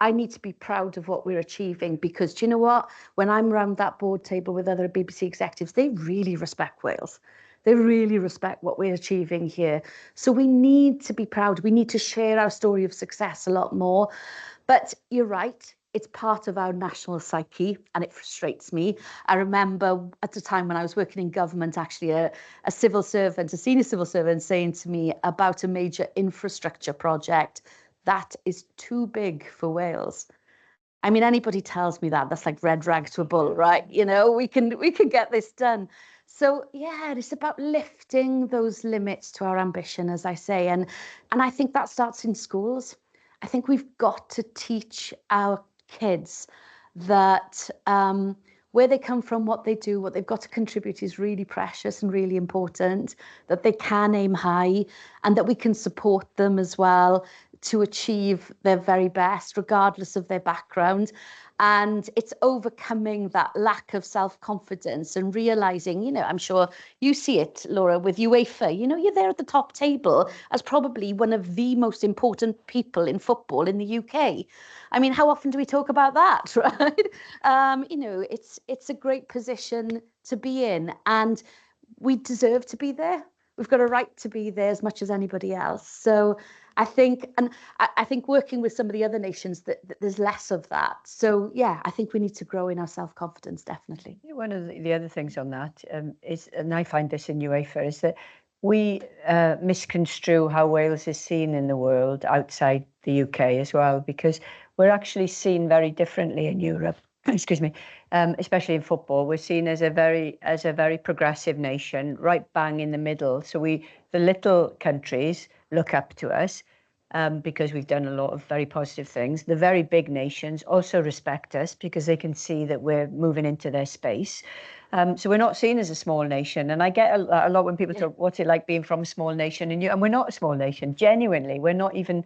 I need to be proud of what we're achieving, because do you know what? When I'm around that board table with other BBC executives, they really respect Wales. They really respect what we're achieving here. So we need to be proud. We need to share our story of success a lot more. But you're right. It's part of our national psyche and it frustrates me. I remember at the time when I was working in government, actually a civil servant, a senior civil servant saying to me about a major infrastructure project that is too big for Wales. I mean, anybody tells me that's like red rag to a bull, right? We can get this done. So yeah, it's about lifting those limits to our ambition, as I say, and I think that starts in schools. I think we've got to teach our kids that where they come from, what they do, what they've got to contribute is really precious and really important, that they can aim high and that we can support them as well to achieve their very best, regardless of their background. And it's overcoming that lack of self-confidence and realizing, I'm sure you see it, Laura, with UEFA, you're there at the top table as probably one of the most important people in football in the UK. I mean, how often do we talk about that, right? It's a great position to be in, and we deserve to be there. We've got a right to be there as much as anybody else. So I think working with some of the other nations, that there's less of that. So yeah, I think we need to grow in our self-confidence, definitely. One of the other things on that is, and I find this in UEFA, is that we misconstrue how Wales is seen in the world outside the UK as well, because we're actually seen very differently in Europe. Excuse me, especially in football, we're seen as a very progressive nation, right bang in the middle. So the little countries look up to us because we've done a lot of very positive things. The very big nations also respect us because they can see that we're moving into their space. So we're not seen as a small nation. And I get a lot when people talk, what's it like being from a small nation? And we're not a small nation. Genuinely, we're not even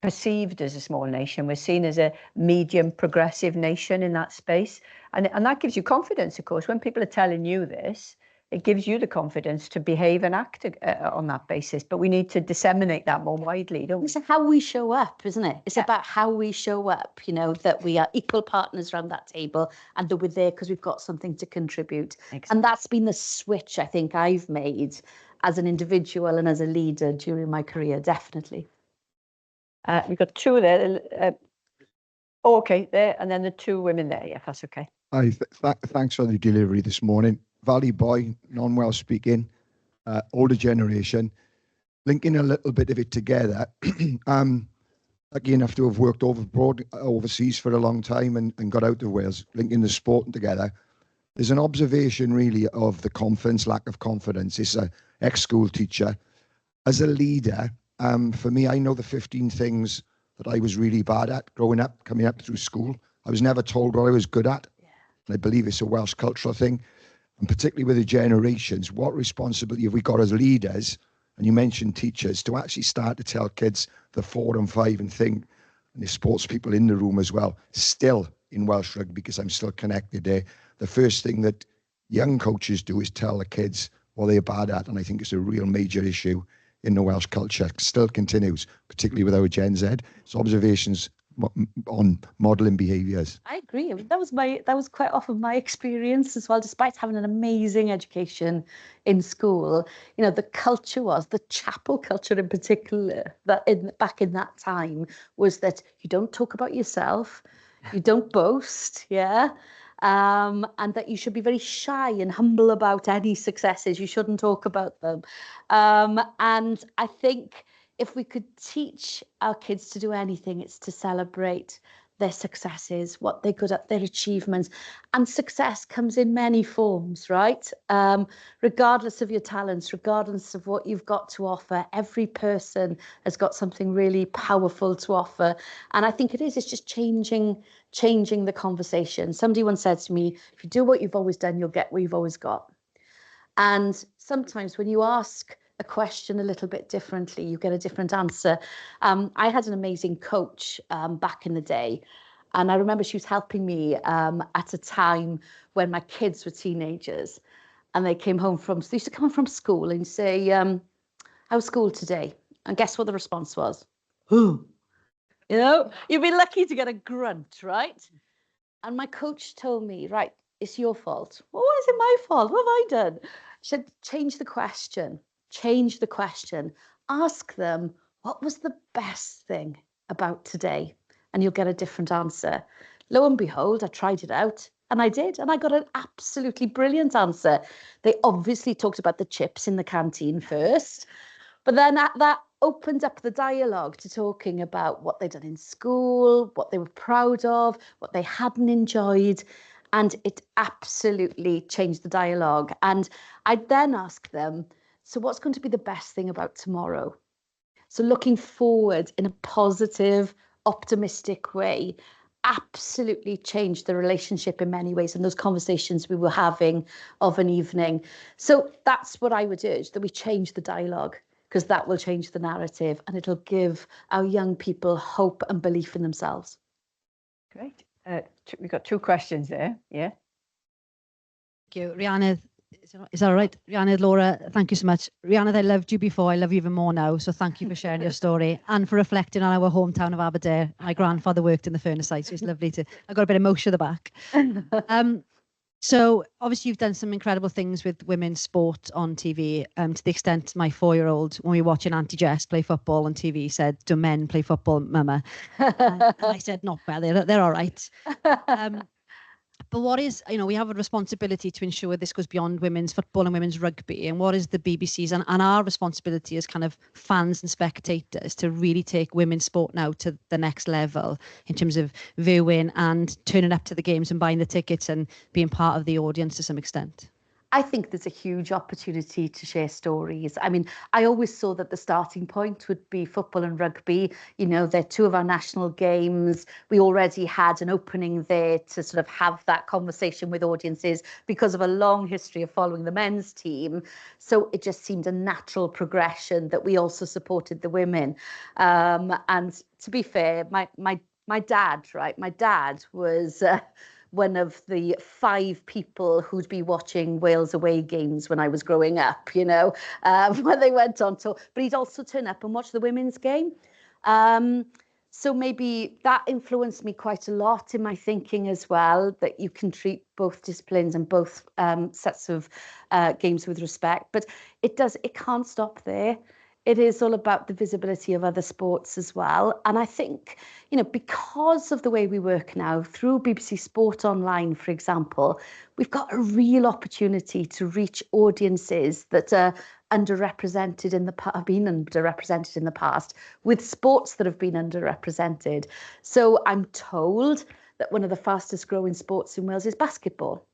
perceived as a small nation. We're seen as a medium progressive nation in that space. And that gives you confidence, of course. When people are telling you this, it gives you the confidence to behave and act on that basis. But we need to disseminate that more widely, don't we? It's how we show up, isn't it? It's about how we show up, that we are equal partners around that table and that we're there because we've got something to contribute. Exactly. And that's been the switch I think I've made as an individual and as a leader during my career, definitely. We've got two there. Okay, there, and then the two women there. Yeah, that's okay. Hi, thanks for the delivery this morning. Valley boy, non-Welsh speaking, older generation, linking a little bit of it together. lucky enough to have worked overseas for a long time and got out of Wales, linking the sport together. There's an observation really of the lack of confidence. It's an ex-school teacher. As a leader, for me, I know the 15 things that I was really bad at growing up, coming up through school. I was never told what I was good at. And I believe it's a Welsh cultural thing. And particularly with the generations, what responsibility have we got as leaders, and you mentioned teachers, to actually start to tell kids the 4 and 5 and think, and there's sports people in the room as well, still in Welsh rugby, because I'm still connected there. The first thing that young coaches do is tell the kids what they're bad at. And I think it's a real major issue in the Welsh culture. Still continues, particularly with our Gen Z. It's observations on modelling behaviours. I agree. I mean, that was quite often my experience as well. Despite having an amazing education in school, you know, the culture was, the chapel culture in particular, back in that time, was that you don't talk about yourself, you don't boast, and that you should be very shy and humble about any successes. You shouldn't talk about them. And I think if we could teach our kids to do anything, it's to celebrate their successes, what they're good at, their achievements. And success comes in many forms, right? Regardless of your talents, regardless of what you've got to offer, every person has got something really powerful to offer. And I think it's just changing the conversation. Somebody once said to me, if you do what you've always done, you'll get what you've always got. And sometimes when you ask a question a little bit differently, you get a different answer. I had an amazing coach back in the day, and I remember she was helping me at a time when my kids were teenagers, and they came home they used to come home from school and say, how's school today? And guess what the response was? You know, you'd be lucky to get a grunt, right? And my coach told me, right, it's your fault. Well, why is it my fault? What have I done? She said, change the question. Ask them, what was the best thing about today? And you'll get a different answer. Lo and behold, I tried it out, and I did, and I got an absolutely brilliant answer. They obviously talked about the chips in the canteen first, but then that opened up the dialogue to talking about what they'd done in school, what they were proud of, what they hadn't enjoyed. And it absolutely changed the dialogue. And I'd then ask them, so what's going to be the best thing about tomorrow? So looking forward in a positive, optimistic way absolutely changed the relationship in many ways, and those conversations we were having of an evening. So that's what I would urge, that we change the dialogue, because that will change the narrative and it'll give our young people hope and belief in themselves. Great. We've got 2 questions there. Yeah. Thank you. Rhuanedd, is that all right? Rhuanedd, Laura, thank you so much. Rhuanedd, I loved you before. I love you even more now. So thank you for sharing your story and for reflecting on our hometown of Aberdare. My grandfather worked in the furnace site, so it's lovely I got a bit of emotion at the back. So obviously you've done some incredible things with women's sport on TV, to the extent my 4-year-old, when we were watching Auntie Jess play football on TV, said, do men play football, mama? And I said, not well, they're all right. But what is, we have a responsibility to ensure this goes beyond women's football and women's rugby. And what is the BBC's and our responsibility as kind of fans and spectators to really take women's sport now to the next level in terms of viewing and turning up to the games and buying the tickets and being part of the audience to some extent? I think there's a huge opportunity to share stories. I mean, I always saw that the starting point would be football and rugby. You know, they're 2 of our national games. We already had an opening there to sort of have that conversation with audiences because of a long history of following the men's team. So it just seemed a natural progression that we also supported the women. And to be fair, my dad, right? My dad was one of the 5 people who'd be watching Wales away games when I was growing up, when they went on tour. But he'd also turn up and watch the women's game. So maybe that influenced me quite a lot in my thinking as well, that you can treat both disciplines and both sets of games with respect. But it can't stop there. It is all about the visibility of other sports as well. And I think, because of the way we work now, through BBC Sport Online, for example, we've got a real opportunity to reach audiences that are underrepresented in the have been underrepresented in the past, with sports that have been underrepresented. So I'm told that one of the fastest growing sports in Wales is basketball.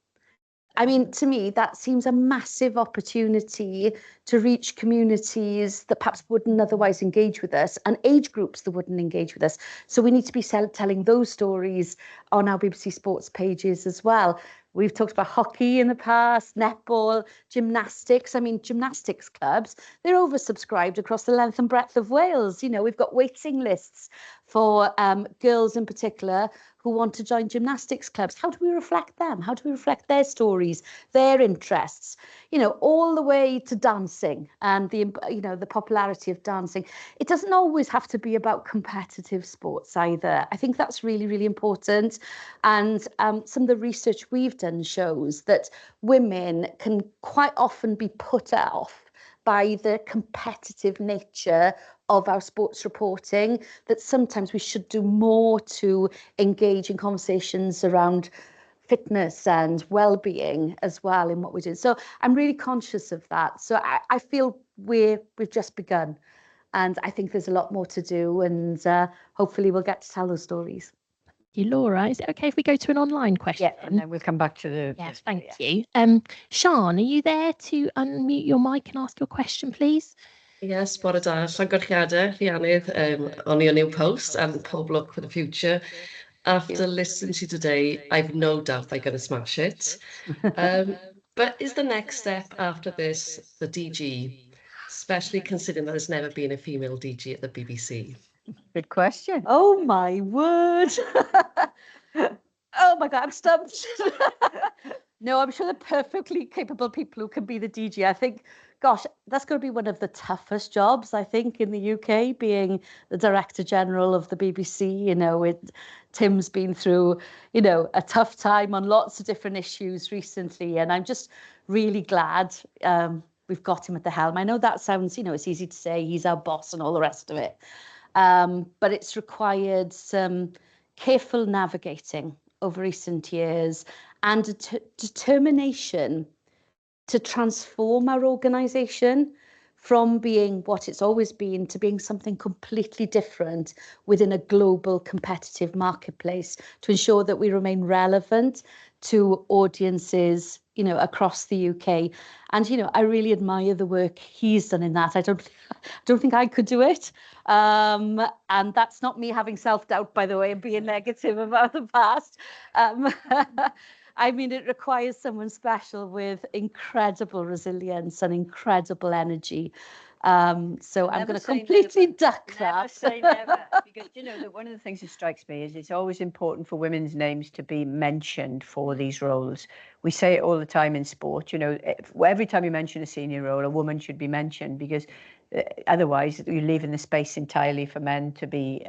I mean, to me, that seems a massive opportunity to reach communities that perhaps wouldn't otherwise engage with us, and age groups that wouldn't engage with us. So we need to be telling those stories on our BBC Sports pages as well. We've talked about hockey in the past, netball, gymnastics. I mean, gymnastics clubs, they're oversubscribed across the length and breadth of Wales. You know, we've got waiting lists for girls in particular who want to join gymnastics clubs. How do we reflect them? How do we reflect their stories, their interests? You know, all the way to dancing and the popularity of dancing. It doesn't always have to be about competitive sports either. I think that's really, really important. And some of the research we've done shows that women can quite often be put off by the competitive nature of our sports reporting, that sometimes we should do more to engage in conversations around fitness and well-being as well in what we're doing. So I'm really conscious of that. So I feel we've just begun, and I think there's a lot more to do, and hopefully we'll get to tell those stories. You, Laura, is it okay if we go to an online question? Yeah, and then we'll come back to the... Yes, thank you. Sian, are you there to unmute your mic and ask your question, please? Yes, bore da. Llongyfarchiadau, Rhiannydd, on your new post, and pob luck for the future. After listening to you today, I've no doubt they're going to smash it. But is the next step after this the DG, especially considering that there's never been a female DG at the BBC? Good question. Oh my word. Oh my God, I'm stumped. No, I'm sure they're perfectly capable people who can be the DG. I think, gosh, that's going to be one of the toughest jobs, I think, in the UK, being the Director General of the BBC. You know, Tim's been through, you know, a tough time on lots of different issues recently. And I'm just really glad we've got him at the helm. I know that sounds, you know, it's easy to say he's our boss and all the rest of it. But it's required some careful navigating over recent years and a determination to transform our organisation from being what it's always been to being something completely different within a global competitive marketplace, to ensure that we remain relevant to audiences, you know, across the UK. And, you know, I really admire the work he's done in that. I don't think I could do it. And that's not me having self-doubt, by the way, and being negative about the past. I mean, it requires someone special with incredible resilience and incredible energy. So I'm going to completely duck that. Never say never, because you know that one of the things that strikes me is it's always important for women's names to be mentioned for these roles. We say it all the time in sport. You know, every time you mention a senior role, a woman should be mentioned, because otherwise you're leaving the space entirely for men to be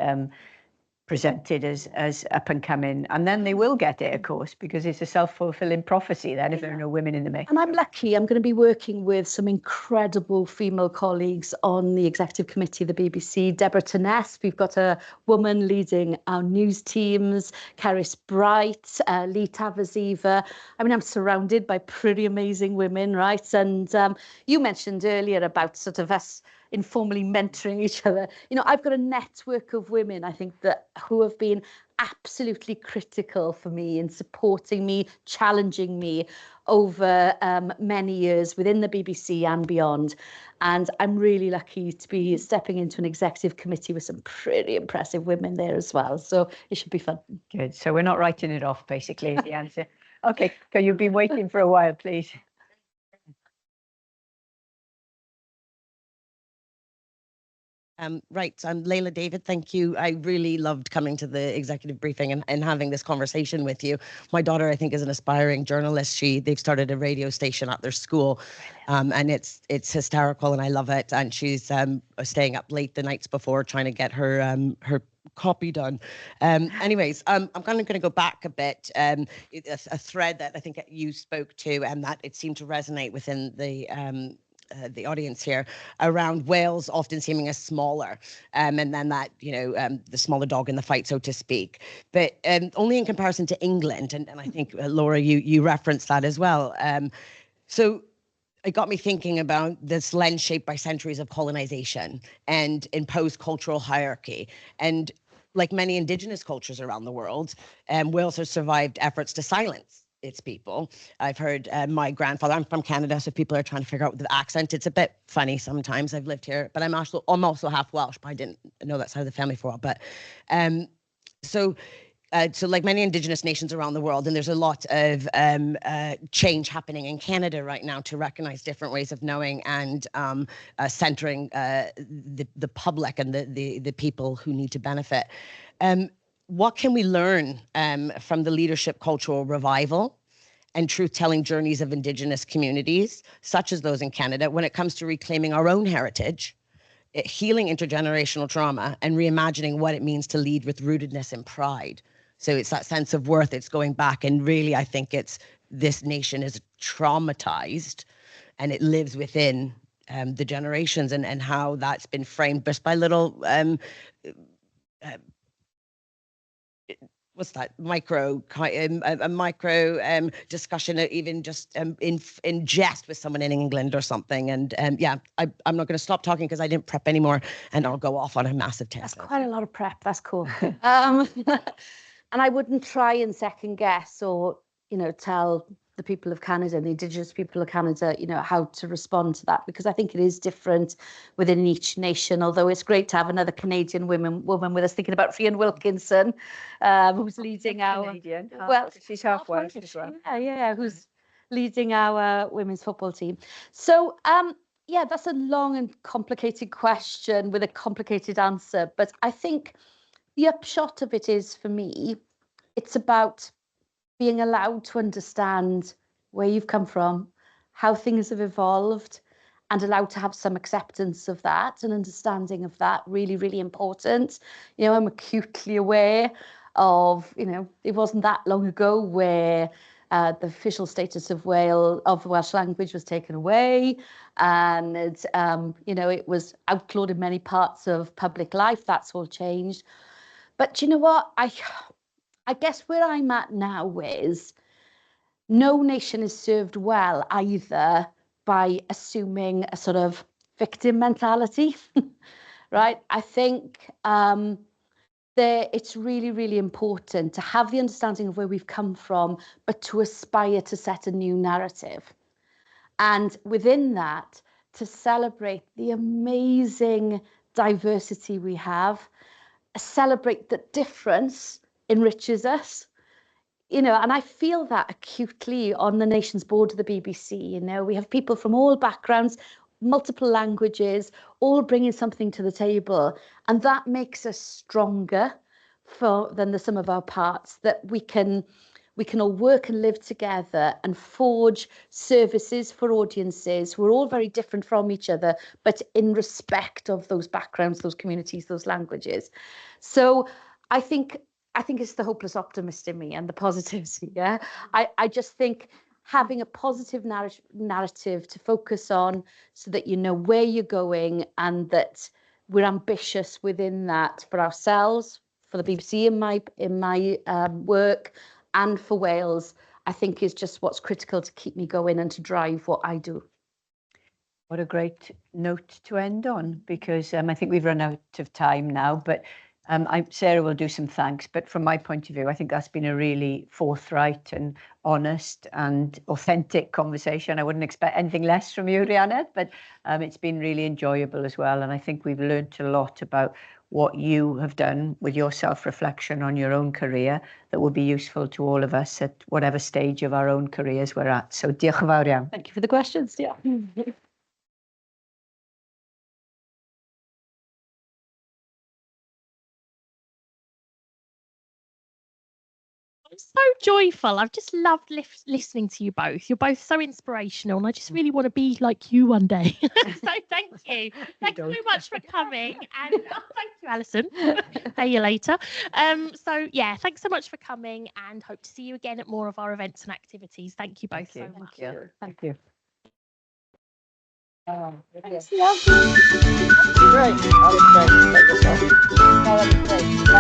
presented as up and coming, and then they will get it, of course, because it's a self-fulfilling prophecy then if there are no women in the mix. And I'm lucky, I'm going to be working with some incredible female colleagues on the executive committee of the BBC. Deborah Tenness, we've got a woman leading our news teams, Cerys Bright, Lee Tavaziva. I mean, I'm surrounded by pretty amazing women, right? And you mentioned earlier about sort of us informally mentoring each other. You know, I've got a network of women, I think, that who have been absolutely critical for me in supporting me, challenging me over many years within the BBC and beyond. And I'm really lucky to be stepping into an executive committee with some pretty impressive women there as well. So it should be fun. Good. So we're not writing it off, basically, is the answer. Okay, so you've been waiting for a while, please. Right, I'm Layla David. Thank you. I really loved coming to the executive briefing and having this conversation with you. My daughter, I think, is an aspiring journalist. They've started a radio station at their school, and it's hysterical, and I love it. And she's staying up late the nights before trying to get her copy done. Anyways, I'm kind of going to go back a bit. A thread that I think you spoke to, and that it seemed to resonate within the audience here, around Wales often seeming as smaller, and then that, you know, the smaller dog in the fight, so to speak, but only in comparison to England, and I think Laura, you referenced that as well. So it got me thinking about this lens shaped by centuries of colonization and imposed cultural hierarchy. And like many indigenous cultures around the world, Wales has survived efforts to silence its people. I've heard my grandfather, I'm from Canada, so people are trying to figure out the accent. It's a bit funny sometimes. I've lived here, but I'm also half Welsh, but I didn't know that side of the family for a while. But so like many indigenous nations around the world, and there's a lot of change happening in Canada right now to recognize different ways of knowing and centering the public and the people who need to benefit. What can we learn from the leadership cultural revival and truth-telling journeys of Indigenous communities, such as those in Canada, when it comes to reclaiming our own heritage, healing intergenerational trauma, and reimagining what it means to lead with rootedness and pride? So it's that sense of worth, it's going back, and really I think it's this nation is traumatized and it lives within the generations, and how that's been framed just by little what's that micro discussion, even just in jest with someone in England or something. And yeah, I'm not going to stop talking because I didn't prep anymore, and I'll go off on a massive tangent. That's quite a lot of prep. That's cool. And I wouldn't try and second guess or, you know, tell the people of Canada, the Indigenous people of Canada, you know, how to respond to that, because I think it is different within each nation. Although it's great to have another Canadian woman with us, thinking about Rhian Wilkinson, who's leading our Canadian. Well, she's half Welsh as well. Yeah, who's leading our women's football team. So yeah, that's a long and complicated question with a complicated answer. But I think the upshot of it is, for me, it's about being allowed to understand where you've come from, how things have evolved, and allowed to have some acceptance of that and understanding of that. Really, really important. You know, I'm acutely aware of, you know, it wasn't that long ago where the official status of the Welsh language was taken away, and you know, it was outlawed in many parts of public life. That's all changed. But you know what? I guess where I'm at now is no nation is served well either by assuming a sort of victim mentality, right? I think it's really, really important to have the understanding of where we've come from, but to aspire to set a new narrative. And within that, to celebrate the amazing diversity we have, celebrate that difference enriches us, you know, and I feel that acutely on the nation's board of the BBC. You know, we have people from all backgrounds, multiple languages, all bringing something to the table, and that makes us stronger than the sum of our parts, that we can all work and live together and forge services for audiences who are all very different from each other, but in respect of those backgrounds, those communities, those languages. So I think it's the hopeless optimist in me and the positivity. Yeah, I just think having a positive narrative to focus on, so that you know where you're going and that we're ambitious within that for ourselves, for the BBC in my work, and for Wales, I think is just what's critical to keep me going and to drive what I do. What a great note to end on, because I think we've run out of time now, but Sarah will do some thanks, but from my point of view, I think that's been a really forthright and honest and authentic conversation. I wouldn't expect anything less from you, Rhuanedd, but it's been really enjoyable as well. And I think we've learned a lot about what you have done with your self-reflection on your own career that will be useful to all of us at whatever stage of our own careers we're at. So diolch yn fawr iawn. Thank you for the questions. Yeah. I'm so joyful. I've just loved listening to you both. You're both so inspirational, and I just really want to be like you one day. So thank you. Thank you so much for coming. And thank you, Alison. See you later. So yeah, thanks so much for coming, and hope to see you again at more of our events and activities. Thank you both so much. Thank you. Thanks, love. Great. That was great. That was great.